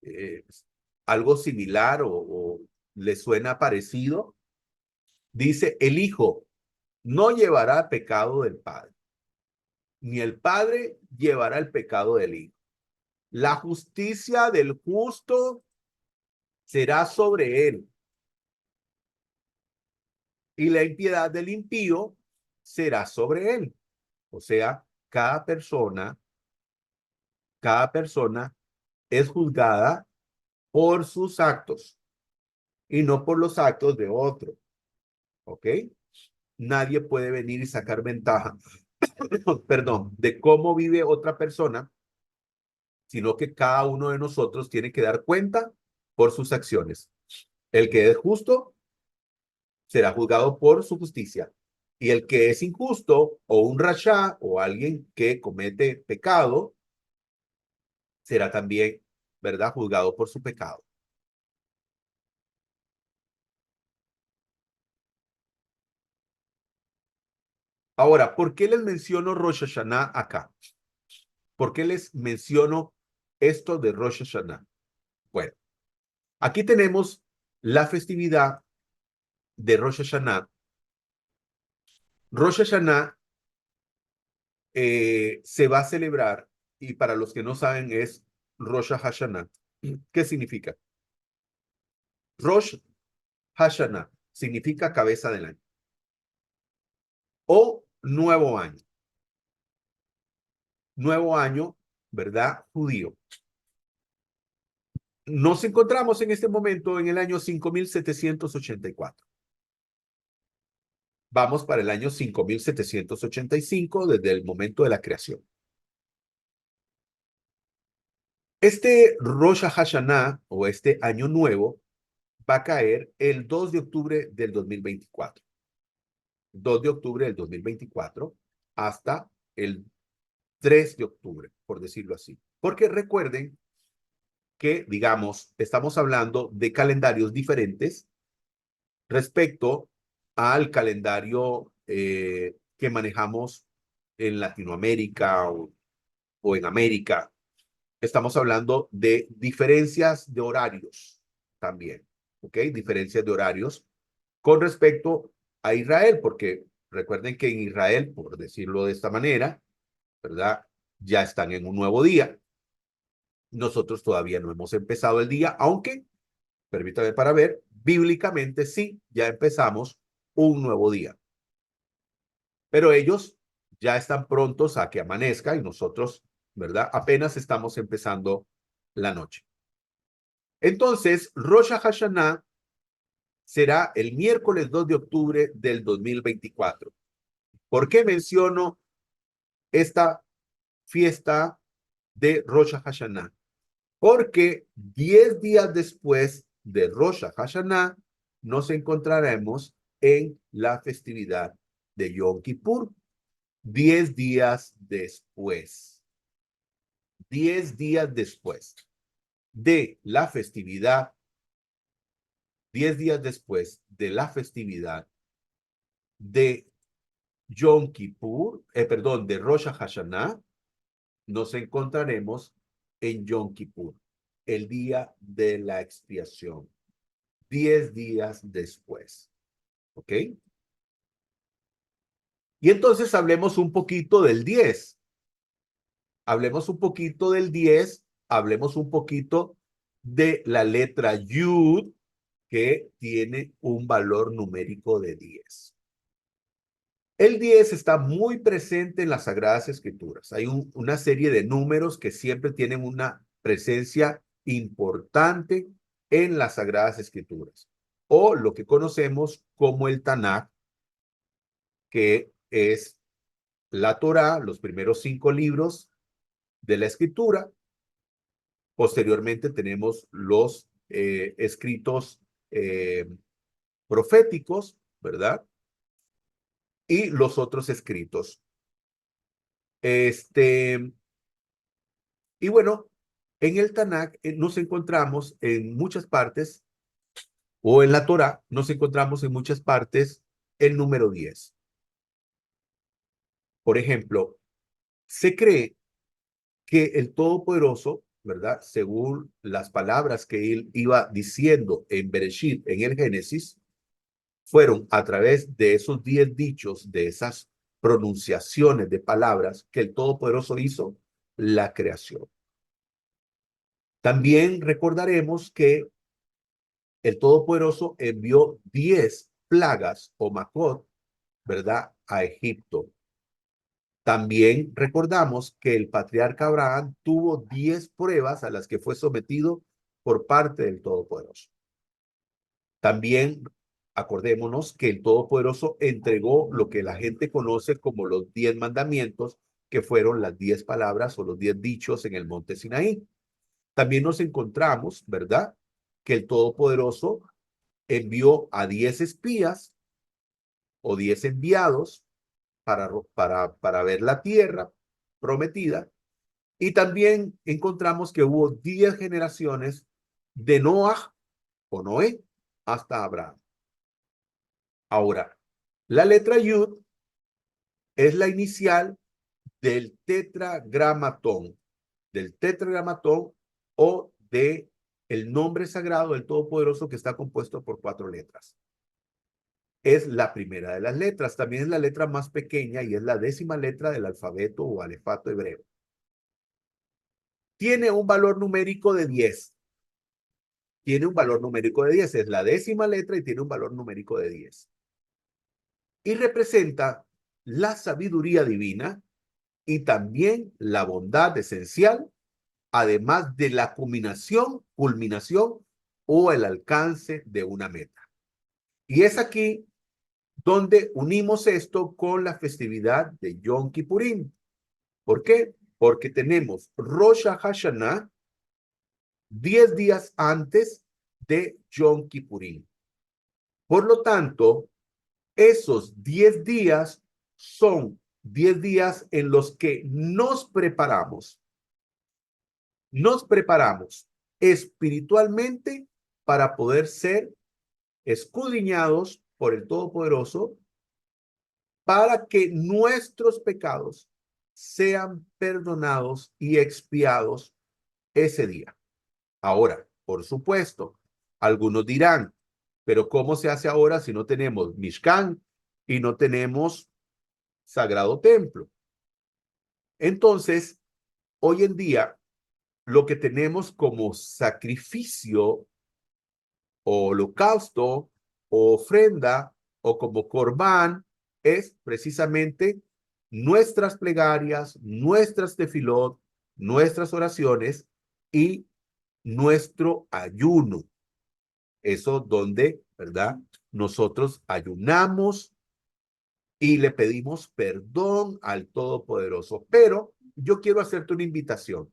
eh, algo similar o les suena parecido, dice, el Hijo no llevará pecado del Padre, ni el Padre llevará el pecado del Hijo. La justicia del justo será sobre él, y la impiedad del impío será sobre él. O sea, cada persona es juzgada por sus actos y no por los actos de otro. ¿Ok? Nadie puede venir y sacar ventaja, perdón, de cómo vive otra persona, sino que cada uno de nosotros tiene que dar cuenta por sus acciones. El que es justo será juzgado por su justicia. Y el que es injusto o un rasha o alguien que comete pecado será también, ¿verdad?, juzgado por su pecado. Ahora, ¿por qué les menciono Rosh Hashanah acá? ¿Por qué les menciono esto de Rosh Hashanah? Bueno, aquí tenemos la festividad de Rosh Hashanah. Rosh Hashanah se va a celebrar, y para los que no saben es Rosh Hashanah. ¿Qué significa? Rosh Hashanah significa cabeza del año o nuevo año. Nuevo año, ¿verdad? Judío. Nos encontramos en este momento en el año 5784. Vamos para el año 5785 desde el momento de la creación. Este Rosh Hashanah o este año nuevo va a caer el 2 de octubre del 2024. 2 de octubre del 2024 hasta el 3 de octubre, por decirlo así. Porque recuerden que, digamos, estamos hablando de calendarios diferentes respecto al calendario que manejamos en Latinoamérica o en América, estamos hablando de diferencias de horarios también, ¿ok? Diferencias de horarios con respecto a Israel, porque recuerden que en Israel, por decirlo de esta manera, ¿verdad? Ya están en un nuevo día. Nosotros todavía no hemos empezado el día, aunque, permítame para ver, bíblicamente sí, ya empezamos un nuevo día. Pero ellos ya están prontos a que amanezca y nosotros, ¿verdad? Apenas estamos empezando la noche. Entonces, Rosh Hashanah será el miércoles 2 de octubre del 2024. ¿Por qué menciono esta fiesta de Rosh Hashanah? Porque 10 días después de Rosh Hashanah nos encontraremos en la festividad de Yom Kippur. 10 días después. 10 días después de la festividad, 10 días después de la festividad de Yom Kippur, perdón, de Rosh Hashanah, nos encontraremos en Yom Kippur, el día de la expiación, 10 días después. ¿Ok? Y entonces hablemos un poquito del 10. Hablemos un poquito del 10, hablemos un poquito de la letra Yud, que tiene un valor numérico de 10. El 10 está muy presente en las Sagradas Escrituras. Hay una serie de números que siempre tienen una presencia importante en las Sagradas Escrituras, o lo que conocemos como el Tanakh, que es la Torá, los primeros 5 libros de la Escritura. Posteriormente tenemos los escritos proféticos, ¿verdad? Y los otros escritos. Y bueno, en el Tanakh nos encontramos en muchas partes, o en la Torá nos encontramos en muchas partes el número 10. Por ejemplo, se cree que el Todopoderoso, ¿verdad? Según las palabras que él iba diciendo en Bereshit, en el Génesis, fueron a través de esos 10 dichos, de esas pronunciaciones de palabras que el Todopoderoso hizo la creación. También recordaremos que el Todopoderoso envió 10 plagas o Makot, ¿verdad? A Egipto. También recordamos que el patriarca Abraham tuvo 10 pruebas a las que fue sometido por parte del Todopoderoso. También acordémonos que el Todopoderoso entregó lo que la gente conoce como los 10 mandamientos, que fueron las 10 palabras o los 10 dichos en el monte Sinaí. También nos encontramos, ¿verdad? Que el Todopoderoso envió a 10 espías o 10 enviados para ver la tierra prometida. Y también encontramos que hubo 10 generaciones de Noah o Noé hasta Abraham. Ahora, la letra Yud es la inicial del tetragramatón, o de el nombre sagrado del Todopoderoso, que está compuesto por 4 letras. Es la primera de las letras, también es la letra más pequeña y es la 10ª letra del alfabeto o alefato hebreo. Tiene un valor numérico de 10. Tiene un valor numérico de 10, es la 10ª letra y tiene un valor numérico de 10. Y representa la sabiduría divina y también la bondad esencial, además de la culminación o el alcance de una meta. Y es aquí donde unimos esto con la festividad de Yom Kippurín. ¿Por qué? Porque tenemos Rosh Hashanah 10 días antes de Yom Kippurín. Por lo tanto, esos 10 días son 10 días en los que nos preparamos espiritualmente para poder ser escudriñados por el Todopoderoso, para que nuestros pecados sean perdonados y expiados ese día. Ahora, por supuesto, algunos dirán, pero ¿cómo se hace ahora si no tenemos Mishkan y no tenemos Sagrado Templo? Entonces, hoy en día, lo que tenemos como sacrificio o holocausto o ofrenda o como corbán es precisamente nuestras plegarias, nuestras tefilot, nuestras oraciones y nuestro ayuno. Eso donde, ¿verdad? Nosotros ayunamos y le pedimos perdón al Todopoderoso. Pero yo quiero hacerte una invitación.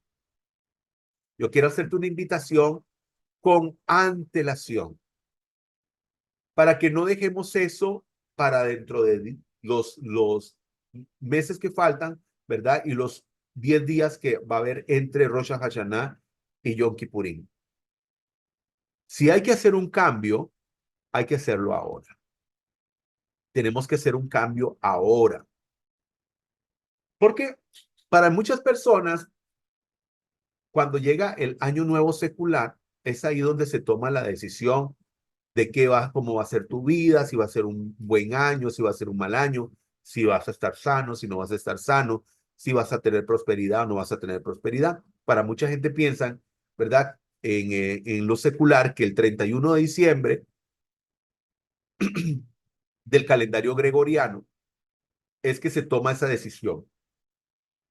Yo quiero hacerte una invitación con antelación para que no dejemos eso para dentro de los meses que faltan, ¿verdad? Y los 10 días que va a haber entre Rosh Hashanah y Yom Kippurim. Si hay que hacer un cambio, hay que hacerlo ahora. Tenemos que hacer un cambio ahora. Porque para muchas personas, cuando llega el año nuevo secular, es ahí donde se toma la decisión de qué va, cómo va a ser tu vida, si va a ser un buen año, si va a ser un mal año, si vas a estar sano, si no vas a estar sano, si vas a tener prosperidad o no vas a tener prosperidad. Para mucha gente piensan, ¿verdad? En lo secular, que el 31 de diciembre del calendario gregoriano es que se toma esa decisión,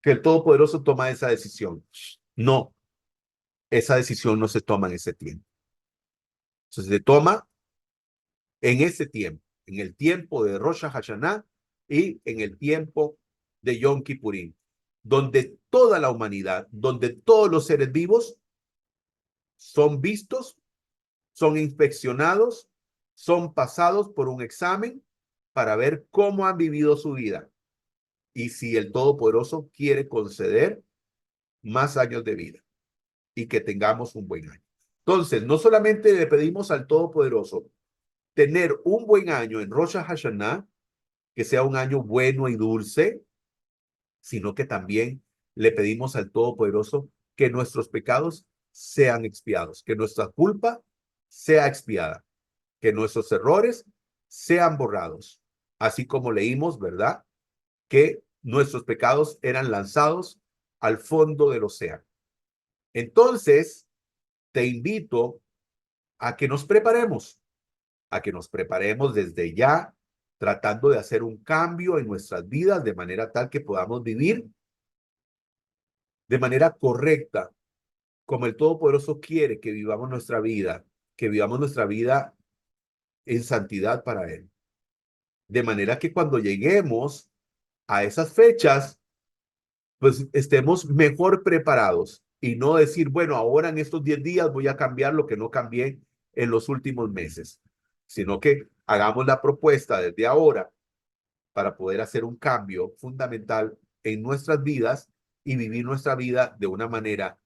que el Todopoderoso toma esa decisión. No, esa decisión no se toma en ese tiempo. Entonces se toma en ese tiempo, en el tiempo de Rosh Hashanah y en el tiempo de Yom Kippurim, donde toda la humanidad, donde todos los seres vivos son vistos, son inspeccionados, son pasados por un examen para ver cómo han vivido su vida y si el Todopoderoso quiere conceder más años de vida y que tengamos un buen año. Entonces, no solamente le pedimos al Todopoderoso tener un buen año en Rosh Hashanah, que sea un año bueno y dulce, sino que también le pedimos al Todopoderoso que nuestros pecados sean expiados, que nuestra culpa sea expiada, que nuestros errores sean borrados, así como leímos, ¿verdad? Que nuestros pecados eran lanzados al fondo del océano. Entonces, te invito a que nos preparemos, a que nos preparemos desde ya, tratando de hacer un cambio en nuestras vidas de manera tal que podamos vivir de manera correcta, como el Todopoderoso quiere que vivamos nuestra vida, que vivamos nuestra vida en santidad para Él. De manera que cuando lleguemos a esas fechas, pues estemos mejor preparados y no decir, bueno, ahora en estos 10 días voy a cambiar lo que no cambié en los últimos meses, sino que hagamos la propuesta desde ahora para poder hacer un cambio fundamental en nuestras vidas y vivir nuestra vida de una manera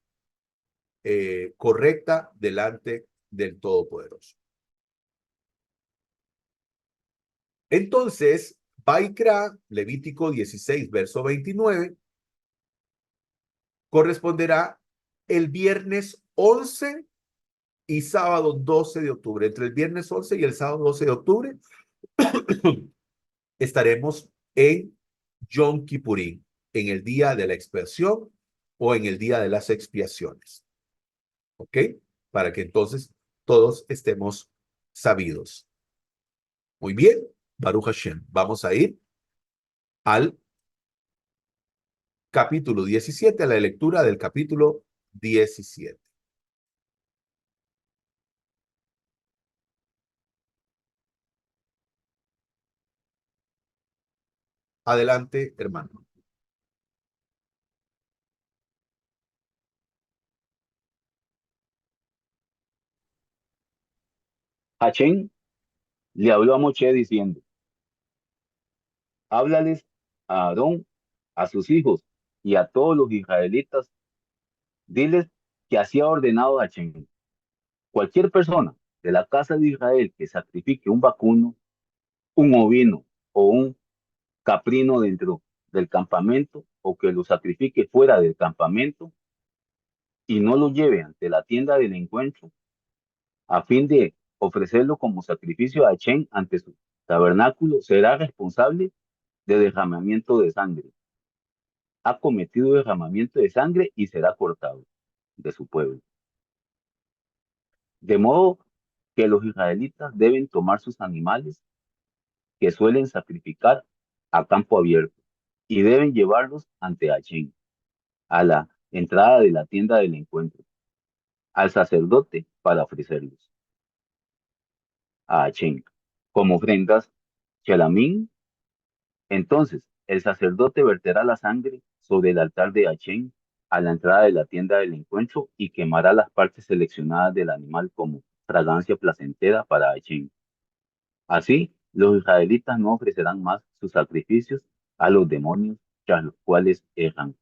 correcta delante del Todopoderoso. Entonces, Baikra, Levítico 16, verso 29, corresponderá el viernes 11 y sábado 12 de octubre. Entre el viernes 11 y el sábado 12 de octubre estaremos en Yom Kippurim, en el día de la expiación o en el día de las expiaciones. ¿Ok? Para que entonces todos estemos sabidos. Muy bien, Baruch Hashem. Vamos a ir al capítulo 17, a la lectura del capítulo 17. Adelante, hermano. Hachén le habló a Moshe diciendo, háblales a Aarón, a sus hijos y a todos los israelitas, diles que así ha ordenado Hachén. Cualquier persona de la casa de Israel que sacrifique un vacuno, un ovino o un caprino dentro del campamento o que lo sacrifique fuera del campamento y no lo lleve ante la tienda del encuentro a fin de ofrecerlo como sacrificio a Hashem ante su tabernáculo, será responsable de derramamiento de sangre. Ha cometido derramamiento de sangre y será cortado de su pueblo. De modo que los israelitas deben tomar sus animales que suelen sacrificar a campo abierto y deben llevarlos ante Hashem, a la entrada de la tienda del encuentro, al sacerdote para ofrecerlos a Hashem como ofrendas Shelamín. Entonces el sacerdote verterá la sangre sobre el altar de Hashem a la entrada de la tienda del encuentro y quemará las partes seleccionadas del animal como fragancia placentera para Hashem. Así, los israelitas no ofrecerán más sus sacrificios a los demonios tras los cuales erran.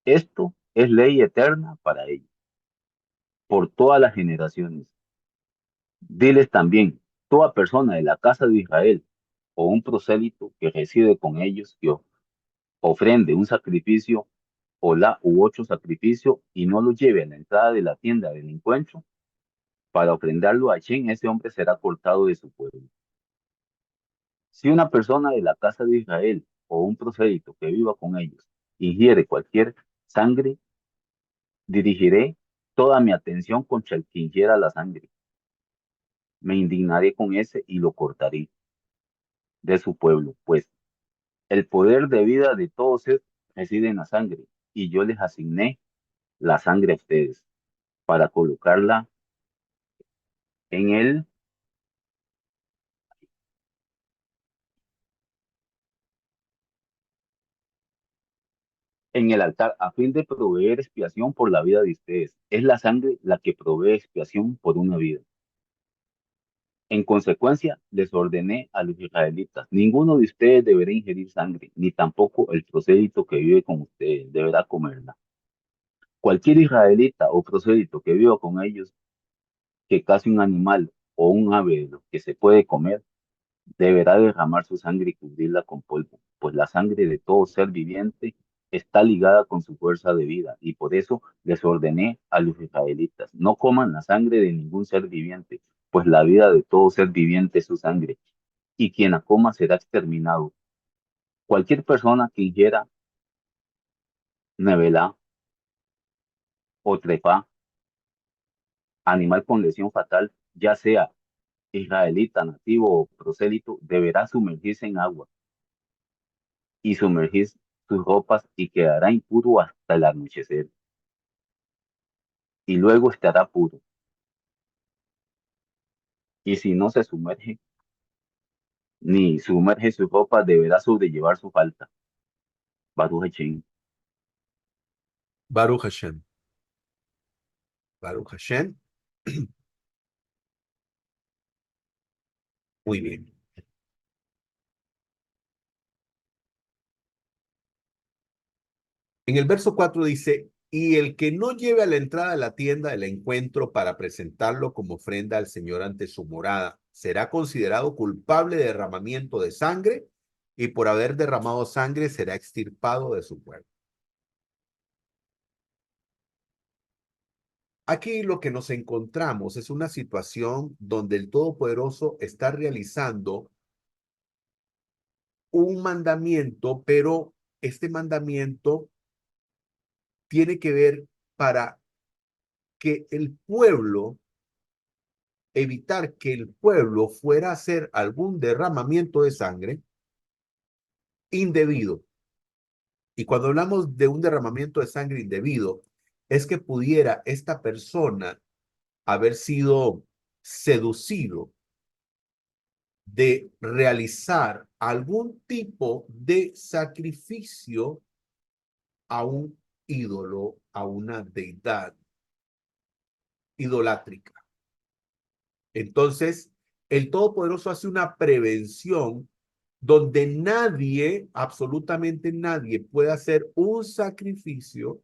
Esto es ley eterna para ellos, por todas las generaciones. Diles también, toda persona de la casa de Israel o un prosélito que reside con ellos que ofrende un sacrificio o la u otro sacrificio y no lo lleve a la entrada de la tienda del encuentro para ofrendarlo a Hashem, ese hombre será cortado de su pueblo. Si una persona de la casa de Israel o un prosélito que viva con ellos ingiere cualquier sangre, dirigiré toda mi atención contra el que ingiera la sangre. Me indignaré con ese y lo cortaré de su pueblo, pues el poder de vida de todos reside en la sangre, y yo les asigné la sangre a ustedes para colocarla en el altar a fin de proveer expiación por la vida de ustedes. Es la sangre la que provee expiación por una vida. En consecuencia, les ordené a los israelitas, ninguno de ustedes deberá ingerir sangre, ni tampoco el prosélito que vive con ustedes deberá comerla. Cualquier israelita o prosélito que viva con ellos, que case un animal o un ave de lo que se puede comer, deberá derramar su sangre y cubrirla con polvo, pues la sangre de todo ser viviente está ligada con su fuerza de vida, y por eso les ordené a los israelitas, no coman la sangre de ningún ser viviente, pues la vida de todo ser viviente es su sangre, y quien la coma será exterminado. Cualquier persona que ingiera nevelá o trepá, animal con lesión fatal, ya sea israelita, nativo o prosélito, deberá sumergirse en agua y sumergir sus ropas y quedará impuro hasta el anochecer, y luego estará puro. Y si no se sumerge, ni sumerge su ropa, deberá sobrellevar su falta. Baruch Hashem. Baruch Hashem. Baruch Hashem. Muy bien. En el verso 4 dice, y el que no lleve a la entrada de la tienda el encuentro para presentarlo como ofrenda al Señor ante su morada, será considerado culpable de derramamiento de sangre y por haber derramado sangre será extirpado de su pueblo. Aquí lo que nos encontramos es una situación donde el Todopoderoso está realizando un mandamiento, pero este mandamiento tiene que ver para que el pueblo, evitar que el pueblo fuera a hacer algún derramamiento de sangre indebido. Y cuando hablamos de un derramamiento de sangre indebido, es que pudiera esta persona haber sido seducido de realizar algún tipo de sacrificio a un ídolo, a una deidad idolátrica. Entonces, el Todopoderoso hace una prevención donde nadie, absolutamente nadie, puede hacer un sacrificio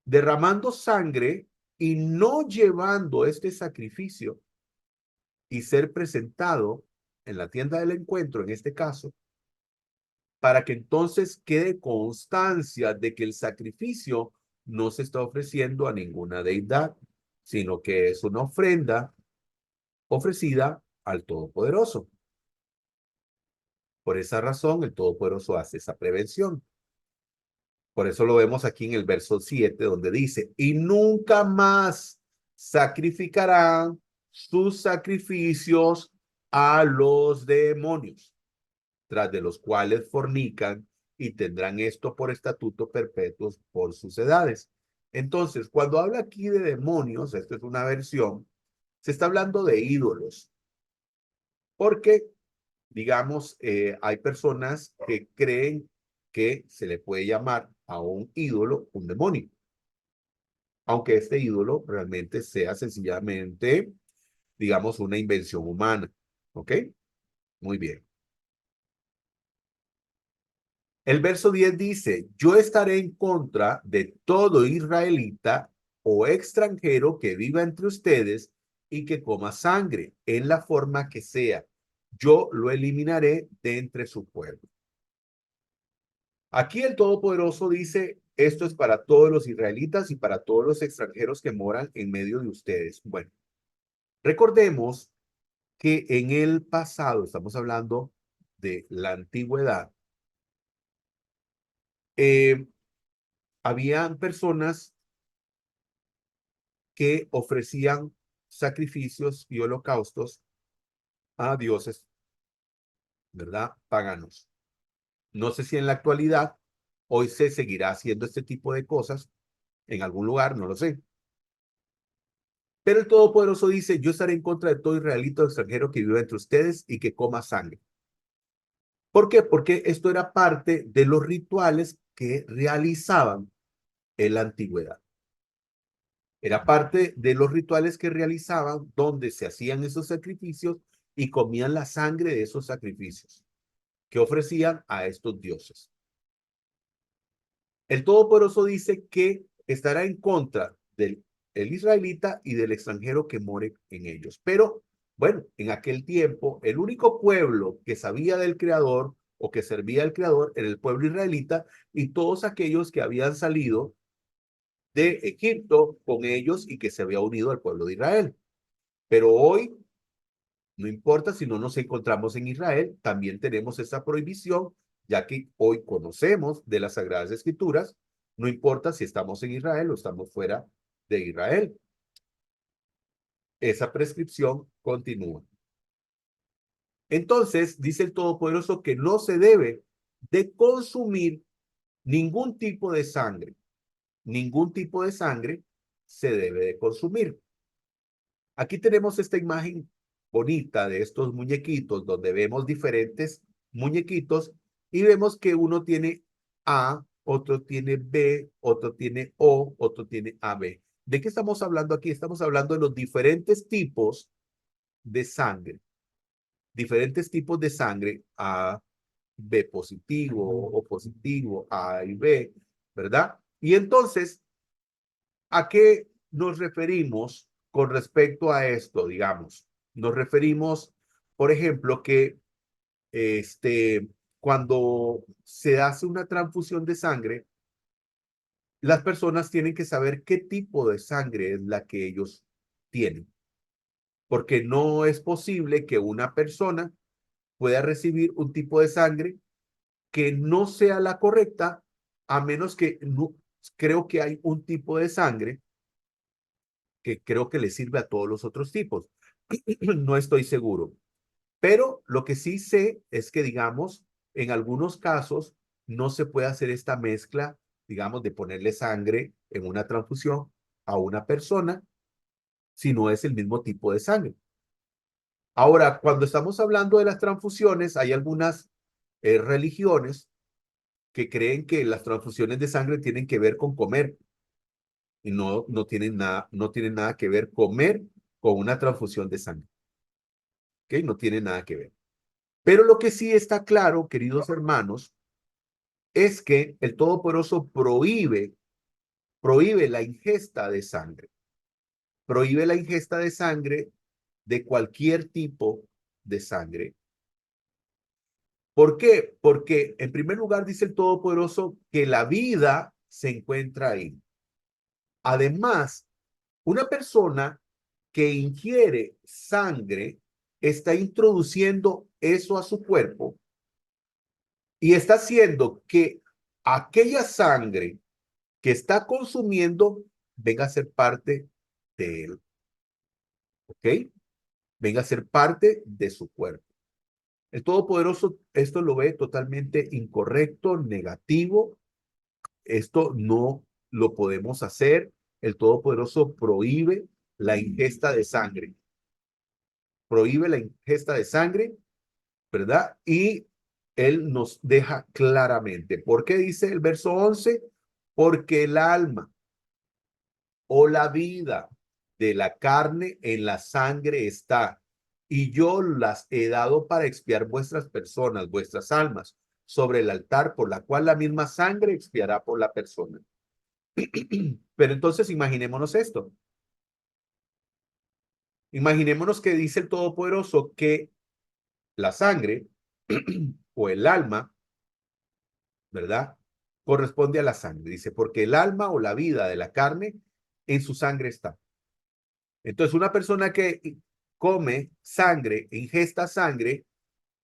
derramando sangre y no llevando este sacrificio y ser presentado en la tienda del encuentro, en este caso, para que entonces quede constancia de que el sacrificio no se está ofreciendo a ninguna deidad, sino que es una ofrenda ofrecida al Todopoderoso. Por esa razón, el Todopoderoso hace esa prevención. Por eso lo vemos aquí en el verso 7, donde dice, y nunca más sacrificarán sus sacrificios a los demonios, tras de los cuales fornican, y tendrán esto por estatuto perpetuos por sus edades. Entonces, cuando habla aquí de demonios, esta es una versión, se está hablando de ídolos, porque, digamos, hay personas que creen que se le puede llamar a un ídolo un demonio, aunque este ídolo realmente sea sencillamente, digamos, una invención humana. ¿Ok? Muy bien. El verso 10 dice, yo estaré en contra de todo israelita o extranjero que viva entre ustedes y que coma sangre en la forma que sea. Yo lo eliminaré de entre su pueblo. Aquí el Todopoderoso dice, esto es para todos los israelitas y para todos los extranjeros que moran en medio de ustedes. Bueno, recordemos que en el pasado, estamos hablando de la antigüedad, eh, habían personas que ofrecían sacrificios y holocaustos a dioses, ¿verdad? Paganos. No sé si en la actualidad hoy se seguirá haciendo este tipo de cosas en algún lugar, no lo sé. Pero el Todopoderoso dice, yo estaré en contra de todo israelita o extranjero que viva entre ustedes y que coma sangre. ¿Por qué? Porque esto era parte de los rituales que realizaban en la antigüedad. Era parte de los rituales que realizaban donde se hacían esos sacrificios y comían la sangre de esos sacrificios que ofrecían a estos dioses. El Todopoderoso dice que estará en contra del el israelita y del extranjero que more en ellos. Pero, bueno, en aquel tiempo, el único pueblo que sabía del Creador o que servía al Creador era el pueblo israelita y todos aquellos que habían salido de Egipto con ellos y que se había unido al pueblo de Israel. Pero hoy, no importa si no nos encontramos en Israel, también tenemos esa prohibición, ya que hoy conocemos de las Sagradas Escrituras, no importa si estamos en Israel o estamos fuera de Israel. Esa prescripción continúa. Entonces, dice el Todopoderoso que no se debe de consumir ningún tipo de sangre. Ningún tipo de sangre se debe de consumir. Aquí tenemos esta imagen bonita de estos muñequitos donde vemos diferentes muñequitos y vemos que uno tiene A, otro tiene B, otro tiene O, otro tiene AB. ¿De qué estamos hablando aquí? Estamos hablando de los diferentes tipos de sangre. Diferentes tipos de sangre, A, B positivo, O positivo, A y B, ¿verdad? Y entonces, ¿a qué nos referimos con respecto a esto, digamos? Nos referimos, por ejemplo, que cuando se hace una transfusión de sangre, las personas tienen que saber qué tipo de sangre es la que ellos tienen, porque no es posible que una persona pueda recibir un tipo de sangre que no sea la correcta, a menos que no, creo que hay un tipo de sangre que creo que le sirve a todos los otros tipos. No estoy seguro. Pero lo que sí sé es que, digamos, en algunos casos no se puede hacer esta mezcla, digamos, de ponerle sangre en una transfusión a una persona si no es el mismo tipo de sangre. Ahora, cuando estamos hablando de las transfusiones, hay algunas religiones que creen que las transfusiones de sangre tienen que ver con comer y no tienen nada que ver comer con una transfusión de sangre. ¿Ok? No tiene nada que ver. Pero lo que sí está claro, queridos hermanos, es que el Todopoderoso prohíbe la ingesta de sangre. Prohíbe la ingesta de sangre de cualquier tipo de sangre. ¿Por qué? Porque en primer lugar dice el Todopoderoso que la vida se encuentra ahí. Además, una persona que ingiere sangre está introduciendo eso a su cuerpo y está haciendo que aquella sangre que está consumiendo venga a ser parte de él, ¿ok? Venga a ser parte de su cuerpo. El Todopoderoso esto lo ve totalmente incorrecto, negativo. Esto no lo podemos hacer. El Todopoderoso prohíbe la ingesta de sangre. Prohíbe la ingesta de sangre, ¿verdad? Y él nos deja claramente. ¿Por qué dice el verso 11? Porque el alma o la vida de la carne en la sangre está, y yo las he dado para expiar vuestras personas, vuestras almas, sobre el altar, por la cual la misma sangre expiará por la persona. Pero entonces imaginémonos esto. Imaginémonos que dice el Todopoderoso que la sangre o el alma, ¿verdad? Corresponde a la sangre. Dice, porque el alma o la vida de la carne en su sangre está. Entonces, una persona que come sangre, ingesta sangre,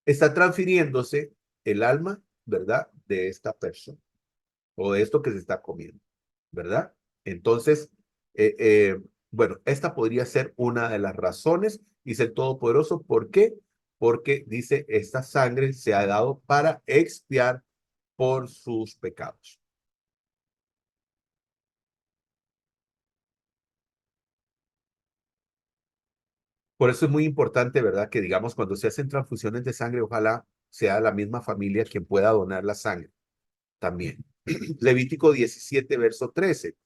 está transfiriéndose el alma, ¿verdad? De esta persona o de esto que se está comiendo, ¿verdad? Entonces, eh, eh, bueno, esta podría ser una de las razones, dice el Todopoderoso. ¿Por qué? Porque dice, esta sangre se ha dado para expiar por sus pecados. Por eso es muy importante, ¿verdad? Que digamos, cuando se hacen transfusiones de sangre, ojalá sea la misma familia quien pueda donar la sangre también. Levítico 17, verso 13.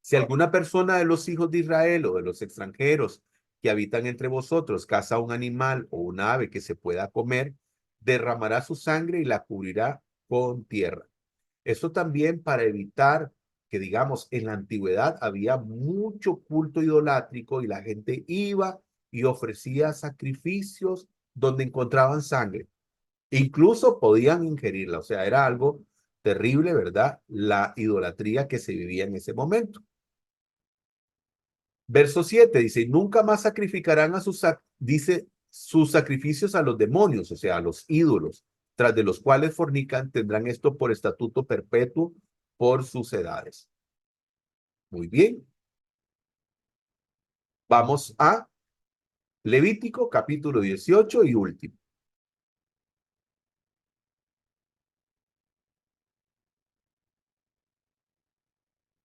Si alguna persona de los hijos de Israel o de los extranjeros que habitan entre vosotros caza un animal o un ave que se pueda comer, derramará su sangre y la cubrirá con tierra. Esto también para evitar que, digamos, en la antigüedad había mucho culto idolátrico y la gente iba y ofrecía sacrificios donde encontraban sangre. Incluso podían ingerirla, o sea, era algo terrible, ¿verdad? La idolatría que se vivía en ese momento. Verso 7 dice, nunca más sacrificarán a dice, sus sacrificios a los demonios, o sea, a los ídolos, tras de los cuales fornican, tendrán esto por estatuto perpetuo por sus edades. Muy bien. Vamos a Levítico capítulo 18 y último.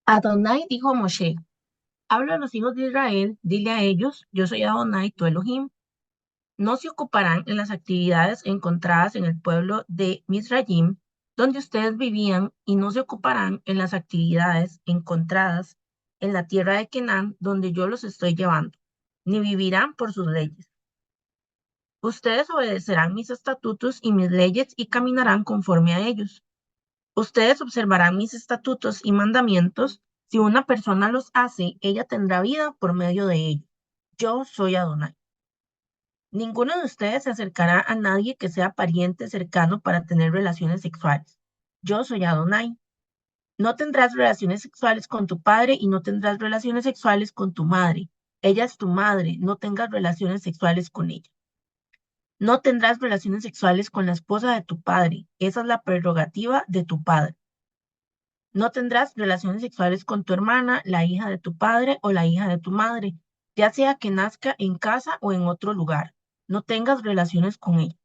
Adonai dijo a Moshe, habla a los hijos de Israel, dile a ellos, yo soy Adonai, tu Elohim. No se ocuparán en las actividades encontradas en el pueblo de Misraim, donde ustedes vivían, y no se ocuparán en las actividades encontradas en la tierra de Canaán, donde yo los estoy llevando, ni vivirán por sus leyes. Ustedes obedecerán mis estatutos y mis leyes y caminarán conforme a ellos. Ustedes observarán mis estatutos y mandamientos. Si una persona los hace, ella tendrá vida por medio de ellos. Yo soy Adonai. Ninguno de ustedes se acercará a nadie que sea pariente cercano para tener relaciones sexuales. Yo soy Adonai. No tendrás relaciones sexuales con tu padre y no tendrás relaciones sexuales con tu madre. Ella es tu madre. No tengas relaciones sexuales con ella. No tendrás relaciones sexuales con la esposa de tu padre. Esa es la prerrogativa de tu padre. No tendrás relaciones sexuales con tu hermana, la hija de tu padre o la hija de tu madre, ya sea que nazca en casa o en otro lugar. No tengas relaciones con ella.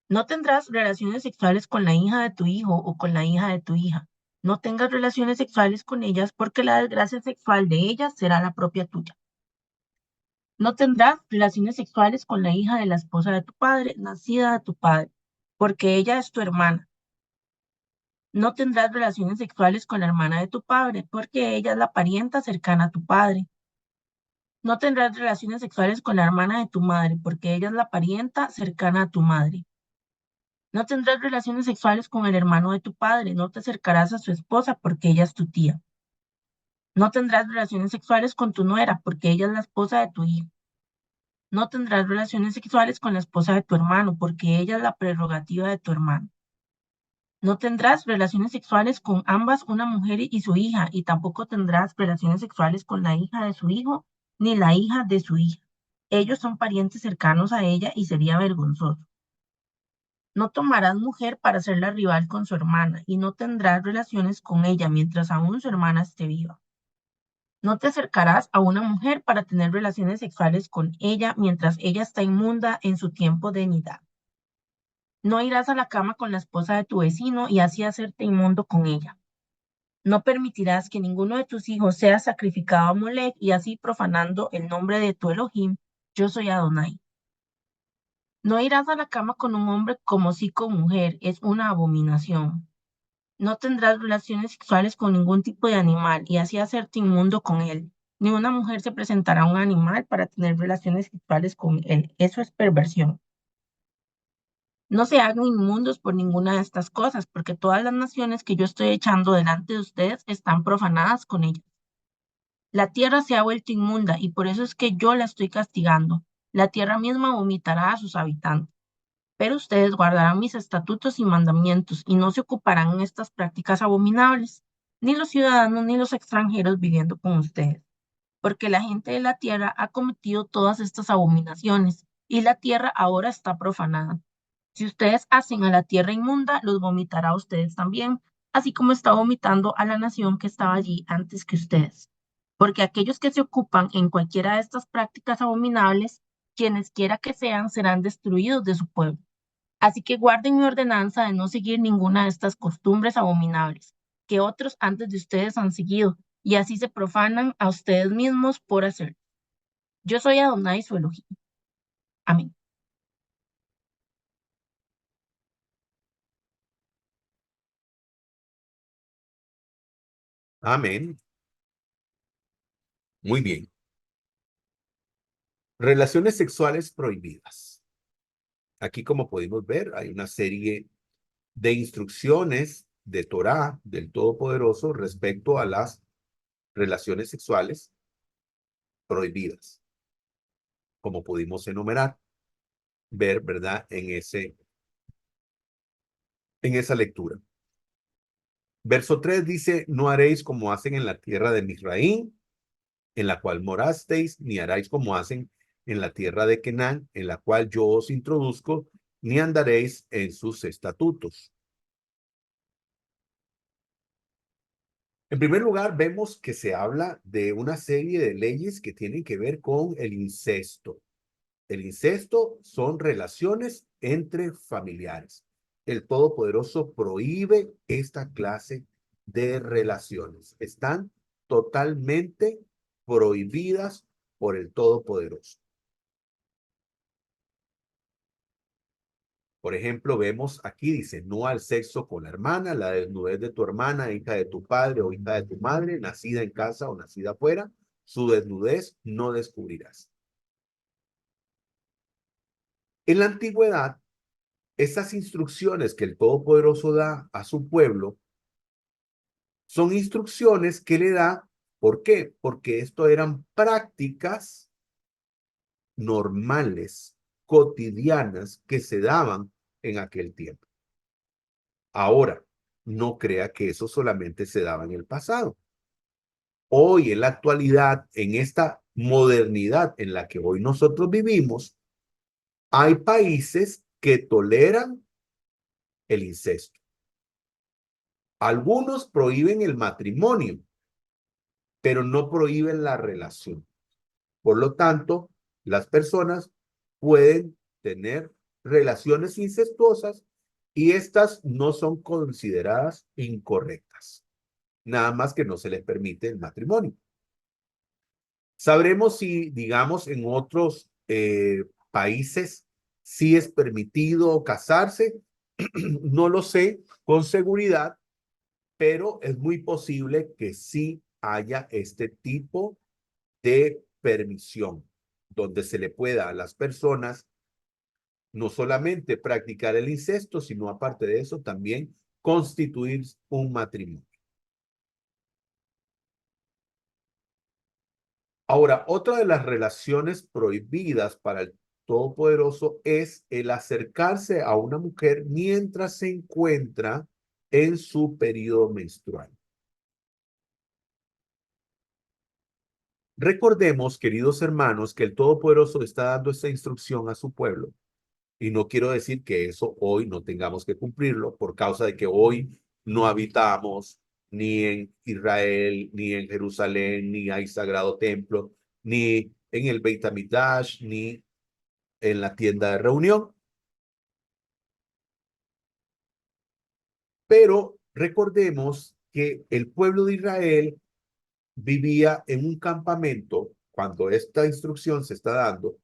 No tendrás relaciones sexuales con la hija de tu hijo o con la hija de tu hija. No tengas relaciones sexuales con ellas porque la desgracia sexual de ellas será la propia tuya. No tendrás relaciones sexuales con la hija de la esposa de tu padre, nacida de tu padre, porque ella es tu hermana. No tendrás relaciones sexuales con la hermana de tu padre, porque ella es la parienta cercana a tu padre. No tendrás relaciones sexuales con la hermana de tu madre, porque ella es la parienta cercana a tu madre. No tendrás relaciones sexuales con el hermano de tu padre, no te acercarás a su esposa, porque ella es tu tía. No tendrás relaciones sexuales con tu nuera, porque ella es la esposa de tu hijo. No tendrás relaciones sexuales con la esposa de tu hermano, porque ella es la prerrogativa de tu hermano. No tendrás relaciones sexuales con ambas, una mujer y su hija, y tampoco tendrás relaciones sexuales con la hija de su hijo, ni la hija de su hija. Ellos son parientes cercanos a ella y sería vergonzoso. No tomarás mujer para hacerla rival con su hermana, y no tendrás relaciones con ella mientras aún su hermana esté viva. No te acercarás a una mujer para tener relaciones sexuales con ella mientras ella está inmunda en su tiempo de nidad. No irás a la cama con la esposa de tu vecino y así hacerte inmundo con ella. No permitirás que ninguno de tus hijos sea sacrificado a Molec y así profanando el nombre de tu Elohim. Yo soy Adonai. No irás a la cama con un hombre como si con mujer, es una abominación. No tendrás relaciones sexuales con ningún tipo de animal y así hacerte inmundo con él. Ni una mujer se presentará a un animal para tener relaciones sexuales con él. Eso es perversión. No se hagan inmundos por ninguna de estas cosas, porque todas las naciones que yo estoy echando delante de ustedes están profanadas con ellas. La tierra se ha vuelto inmunda y por eso es que yo la estoy castigando. La tierra misma vomitará a sus habitantes. Pero ustedes guardarán mis estatutos y mandamientos y no se ocuparán en estas prácticas abominables, ni los ciudadanos ni los extranjeros viviendo con ustedes, porque la gente de la tierra ha cometido todas estas abominaciones y la tierra ahora está profanada. Si ustedes hacen a la tierra inmunda, los vomitará a ustedes también, así como está vomitando a la nación que estaba allí antes que ustedes. Porque aquellos que se ocupan en cualquiera de estas prácticas abominables, quienes quiera que sean, serán destruidos de su pueblo. Así que guarden mi ordenanza de no seguir ninguna de estas costumbres abominables que otros antes de ustedes han seguido, y así se profanan a ustedes mismos por hacerlo. Yo soy Adonai su Elohim. Amén. Amén. Muy bien. Relaciones sexuales prohibidas. Aquí, como podemos ver, hay una serie de instrucciones de Torá, del Todopoderoso, respecto a las relaciones sexuales prohibidas, como pudimos enumerar, ver, ¿verdad? En esa lectura. Verso 3 dice, no haréis como hacen en la tierra de Misraín, en la cual morasteis, ni haréis como hacen en la tierra de Kenán, en la cual yo os introduzco, ni andaréis en sus estatutos. En primer lugar, vemos que se habla de una serie de leyes que tienen que ver con el incesto. El incesto son relaciones entre familiares. El Todopoderoso prohíbe esta clase de relaciones. Están totalmente prohibidas por el Todopoderoso. Por ejemplo, vemos aquí, dice, no al sexo con la hermana, la desnudez de tu hermana, hija de tu padre o hija de tu madre, nacida en casa o nacida afuera, su desnudez no descubrirás. En la antigüedad, esas instrucciones que el Todopoderoso da a su pueblo son instrucciones que le da, ¿por qué? Porque esto eran prácticas normales, cotidianas, que se daban en aquel tiempo. Ahora, no crea que eso solamente se daba en el pasado. Hoy, en la actualidad, en esta modernidad en la que hoy nosotros vivimos, hay países que toleran el incesto. Algunos prohíben el matrimonio, pero no prohíben la relación. Por lo tanto, las personas pueden tener relaciones incestuosas y estas no son consideradas incorrectas. Nada más que no se les permite el matrimonio. Sabremos si, digamos, en otros países sí es permitido casarse. No lo sé con seguridad, pero es muy posible que sí haya este tipo de permisión, donde se le pueda a las personas no solamente practicar el incesto, sino aparte de eso también constituir un matrimonio. Ahora, otra de las relaciones prohibidas para el Todopoderoso es el acercarse a una mujer mientras se encuentra en su periodo menstrual. Recordemos, queridos hermanos, que el Todopoderoso está dando esta instrucción a su pueblo. Y no quiero decir que eso hoy no tengamos que cumplirlo por causa de que hoy no habitamos ni en Israel, ni en Jerusalén, ni hay sagrado templo, ni en el Beit HaMikdash, ni en la tienda de reunión. Pero recordemos que el pueblo de Israel vivía en un campamento, cuando esta instrucción se está dando,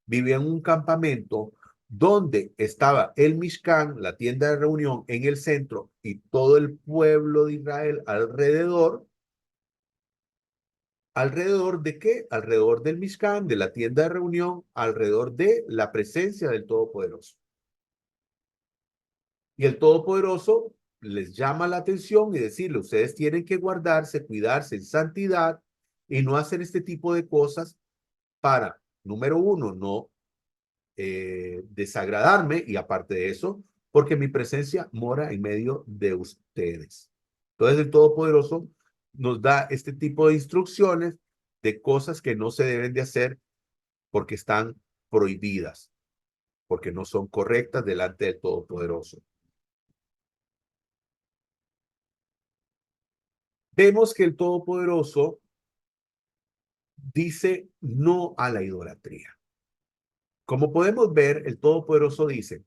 vivía en un campamento donde estaba el Mishkan, la tienda de reunión, en el centro y todo el pueblo de Israel alrededor. ¿Alrededor de qué? Alrededor del Mishkan, de la tienda de reunión, alrededor de la presencia del Todopoderoso. Y el Todopoderoso les llama la atención y decirle, ustedes tienen que guardarse, cuidarse en santidad y no hacer este tipo de cosas para, número uno, no desagradarme y aparte de eso, porque mi presencia mora en medio de ustedes. Entonces el Todopoderoso nos da este tipo de instrucciones de cosas que no se deben de hacer porque están prohibidas, porque no son correctas delante del Todopoderoso. Vemos que el Todopoderoso dice no a la idolatría. Como podemos ver, el Todopoderoso dice,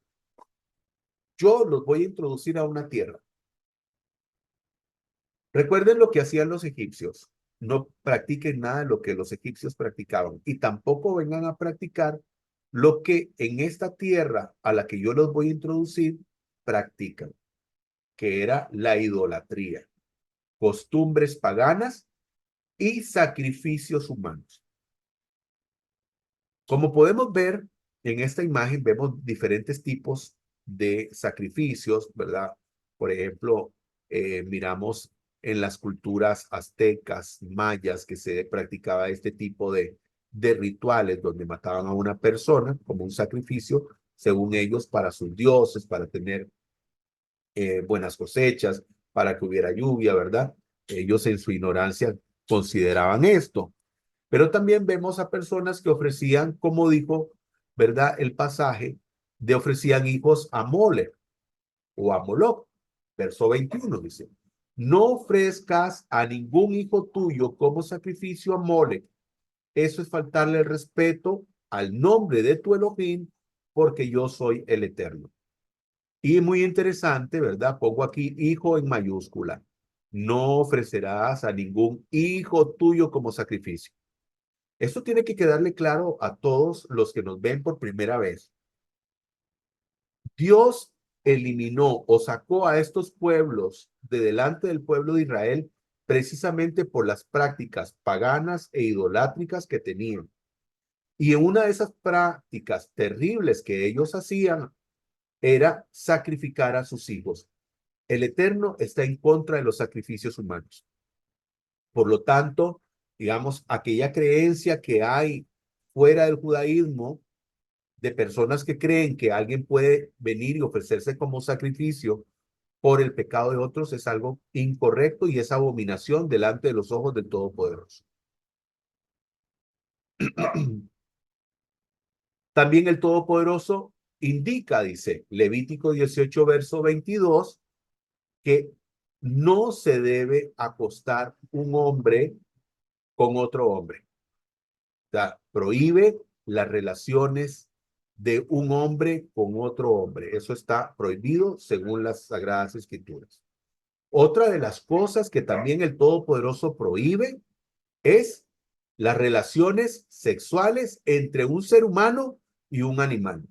yo los voy a introducir a una tierra. Recuerden lo que hacían los egipcios. No practiquen nada de lo que los egipcios practicaban y tampoco vengan a practicar lo que en esta tierra a la que yo los voy a introducir practican, que era la idolatría, costumbres paganas y sacrificios humanos. Como podemos ver en esta imagen, vemos diferentes tipos de sacrificios, ¿verdad? Por ejemplo, miramos en las culturas aztecas, mayas, que se practicaba este tipo de rituales donde mataban a una persona como un sacrificio, según ellos, para sus dioses, para tener buenas cosechas, para que hubiera lluvia, ¿verdad? Ellos en su ignorancia consideraban esto. Pero también vemos a personas que ofrecían, como dijo, ¿verdad? El pasaje de ofrecían hijos a Mole o a Moloch. Verso 21 dice, no ofrezcas a ningún hijo tuyo como sacrificio a Mole. Eso es faltarle el respeto al nombre de tu Elohim, porque yo soy el Eterno. Y muy interesante, ¿verdad? Pongo aquí hijo en mayúscula. No ofrecerás a ningún hijo tuyo como sacrificio. Esto tiene que quedarle claro a todos los que nos ven por primera vez. Dios eliminó o sacó a estos pueblos de delante del pueblo de Israel precisamente por las prácticas paganas e idolátricas que tenían. Y en una de esas prácticas terribles que ellos hacían era sacrificar a sus hijos. El Eterno está en contra de los sacrificios humanos. Por lo tanto, digamos, aquella creencia que hay fuera del judaísmo de personas que creen que alguien puede venir y ofrecerse como sacrificio por el pecado de otros es algo incorrecto y es abominación delante de los ojos del Todopoderoso. También el Todopoderoso indica, dice Levítico 18, verso 22, que no se debe acostar un hombre con otro hombre. O sea, prohíbe las relaciones de un hombre con otro hombre. Eso está prohibido según las Sagradas Escrituras. Otra de las cosas que también el Todopoderoso prohíbe es las relaciones sexuales entre un ser humano y un animal,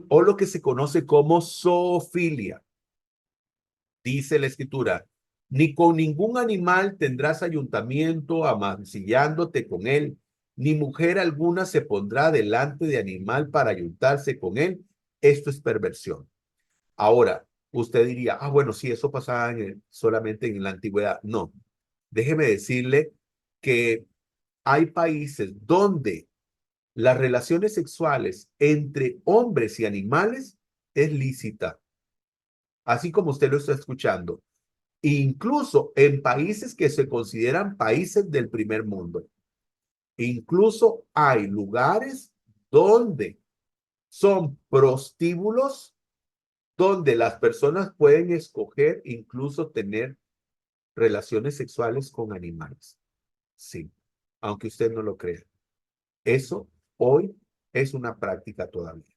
o lo que se conoce como zoofilia. Dice la Escritura, ni con ningún animal tendrás ayuntamiento amancillándote con él, ni mujer alguna se pondrá delante de animal para ayuntarse con él. Esto es perversión. Ahora, usted diría, ah, bueno, sí, eso pasaba solamente en la antigüedad. No, déjeme decirle que hay países donde las relaciones sexuales entre hombres y animales es lícita, así como usted lo está escuchando, incluso en países que se consideran países del primer mundo. Incluso hay lugares donde son prostíbulos, donde las personas pueden escoger incluso tener relaciones sexuales con animales. Sí, aunque usted no lo crea. Eso hoy es una práctica todavía.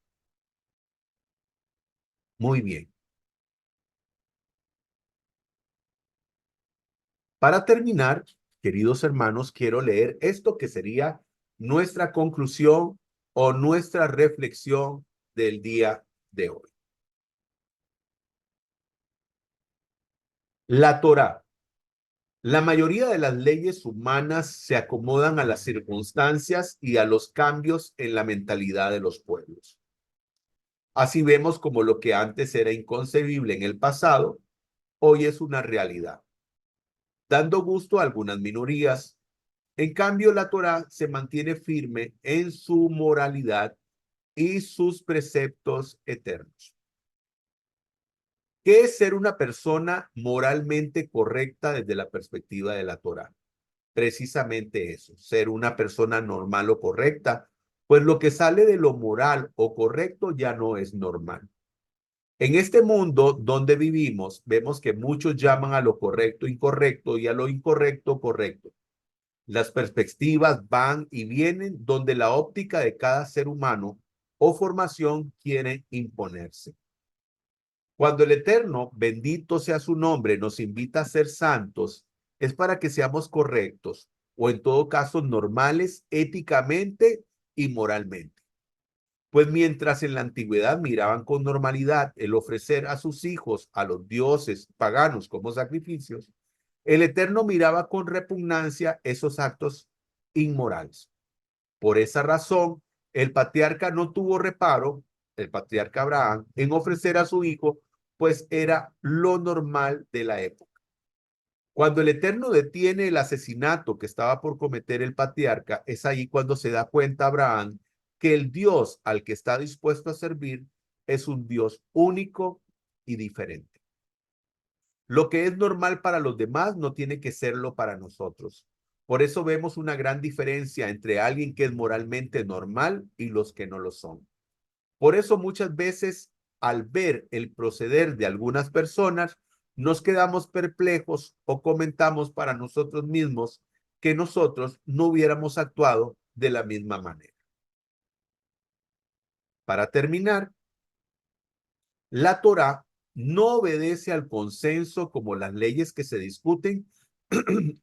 Muy bien. Para terminar, queridos hermanos, quiero leer esto que sería nuestra conclusión o nuestra reflexión del día de hoy. La Torá. La mayoría de las leyes humanas se acomodan a las circunstancias y a los cambios en la mentalidad de los pueblos. Así vemos como lo que antes era inconcebible en el pasado, hoy es una realidad, dando gusto a algunas minorías. En cambio, la Torá se mantiene firme en su moralidad y sus preceptos eternos. ¿Qué es ser una persona moralmente correcta desde la perspectiva de la Torá? Precisamente eso, ser una persona normal o correcta, pues lo que sale de lo moral o correcto ya no es normal. En este mundo donde vivimos, vemos que muchos llaman a lo correcto incorrecto y a lo incorrecto correcto. Las perspectivas van y vienen donde la óptica de cada ser humano o formación quiere imponerse. Cuando el Eterno, bendito sea su nombre, nos invita a ser santos, es para que seamos correctos o en todo caso normales éticamente y moralmente. Pues mientras en la antigüedad miraban con normalidad el ofrecer a sus hijos a los dioses paganos como sacrificios, el Eterno miraba con repugnancia esos actos inmorales. Por esa razón, el patriarca no tuvo reparo, el patriarca Abraham, en ofrecer a su hijo, pues era lo normal de la época. Cuando el Eterno detiene el asesinato que estaba por cometer el patriarca, es ahí cuando se da cuenta Abraham que el Dios al que está dispuesto a servir es un Dios único y diferente. Lo que es normal para los demás no tiene que serlo para nosotros. Por eso vemos una gran diferencia entre alguien que es moralmente normal y los que no lo son. Por eso muchas veces al ver el proceder de algunas personas, nos quedamos perplejos o comentamos para nosotros mismos que nosotros no hubiéramos actuado de la misma manera. Para terminar, la Torá no obedece al consenso como las leyes que se discuten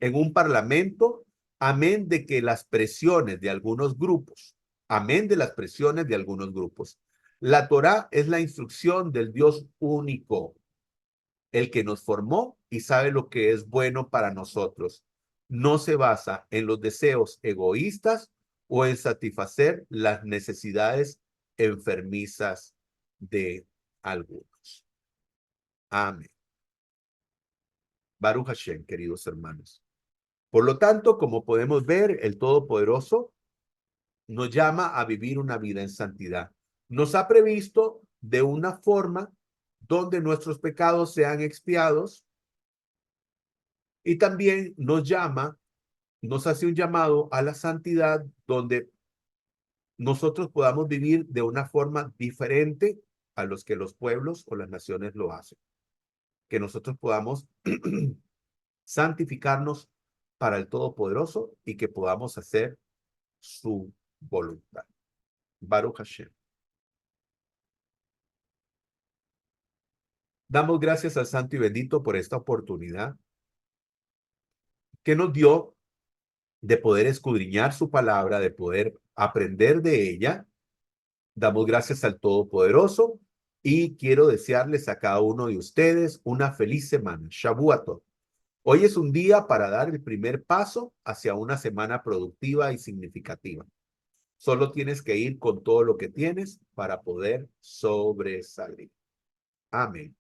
en un parlamento, amén de que las presiones de algunos grupos, amén de las presiones de algunos grupos. La Torá es la instrucción del Dios único, el que nos formó y sabe lo que es bueno para nosotros. No se basa en los deseos egoístas o en satisfacer las necesidades enfermizas de algunos. Amén. Baruch Hashem, queridos hermanos. Por lo tanto, como podemos ver, el Todopoderoso nos llama a vivir una vida en santidad. Nos ha previsto de una forma donde nuestros pecados sean expiados y también nos hace un llamado a la santidad donde nosotros podamos vivir de una forma diferente a los que los pueblos o las naciones lo hacen. Que nosotros podamos santificarnos para el Todopoderoso y que podamos hacer su voluntad. Baruch Hashem. Damos gracias al Santo y Bendito por esta oportunidad que nos dio de poder escudriñar su palabra, de poder aprender de ella. Damos gracias al Todopoderoso y quiero desearles a cada uno de ustedes una feliz semana. Shavuot. Hoy es un día para dar el primer paso hacia una semana productiva y significativa. Solo tienes que ir con todo lo que tienes para poder sobresalir. Amén.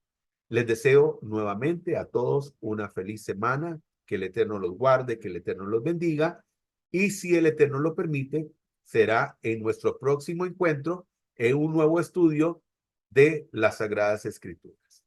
Les deseo nuevamente a todos una feliz semana, que el Eterno los guarde, que el Eterno los bendiga Y si el Eterno lo permite, será en nuestro próximo encuentro en un nuevo estudio de las Sagradas Escrituras.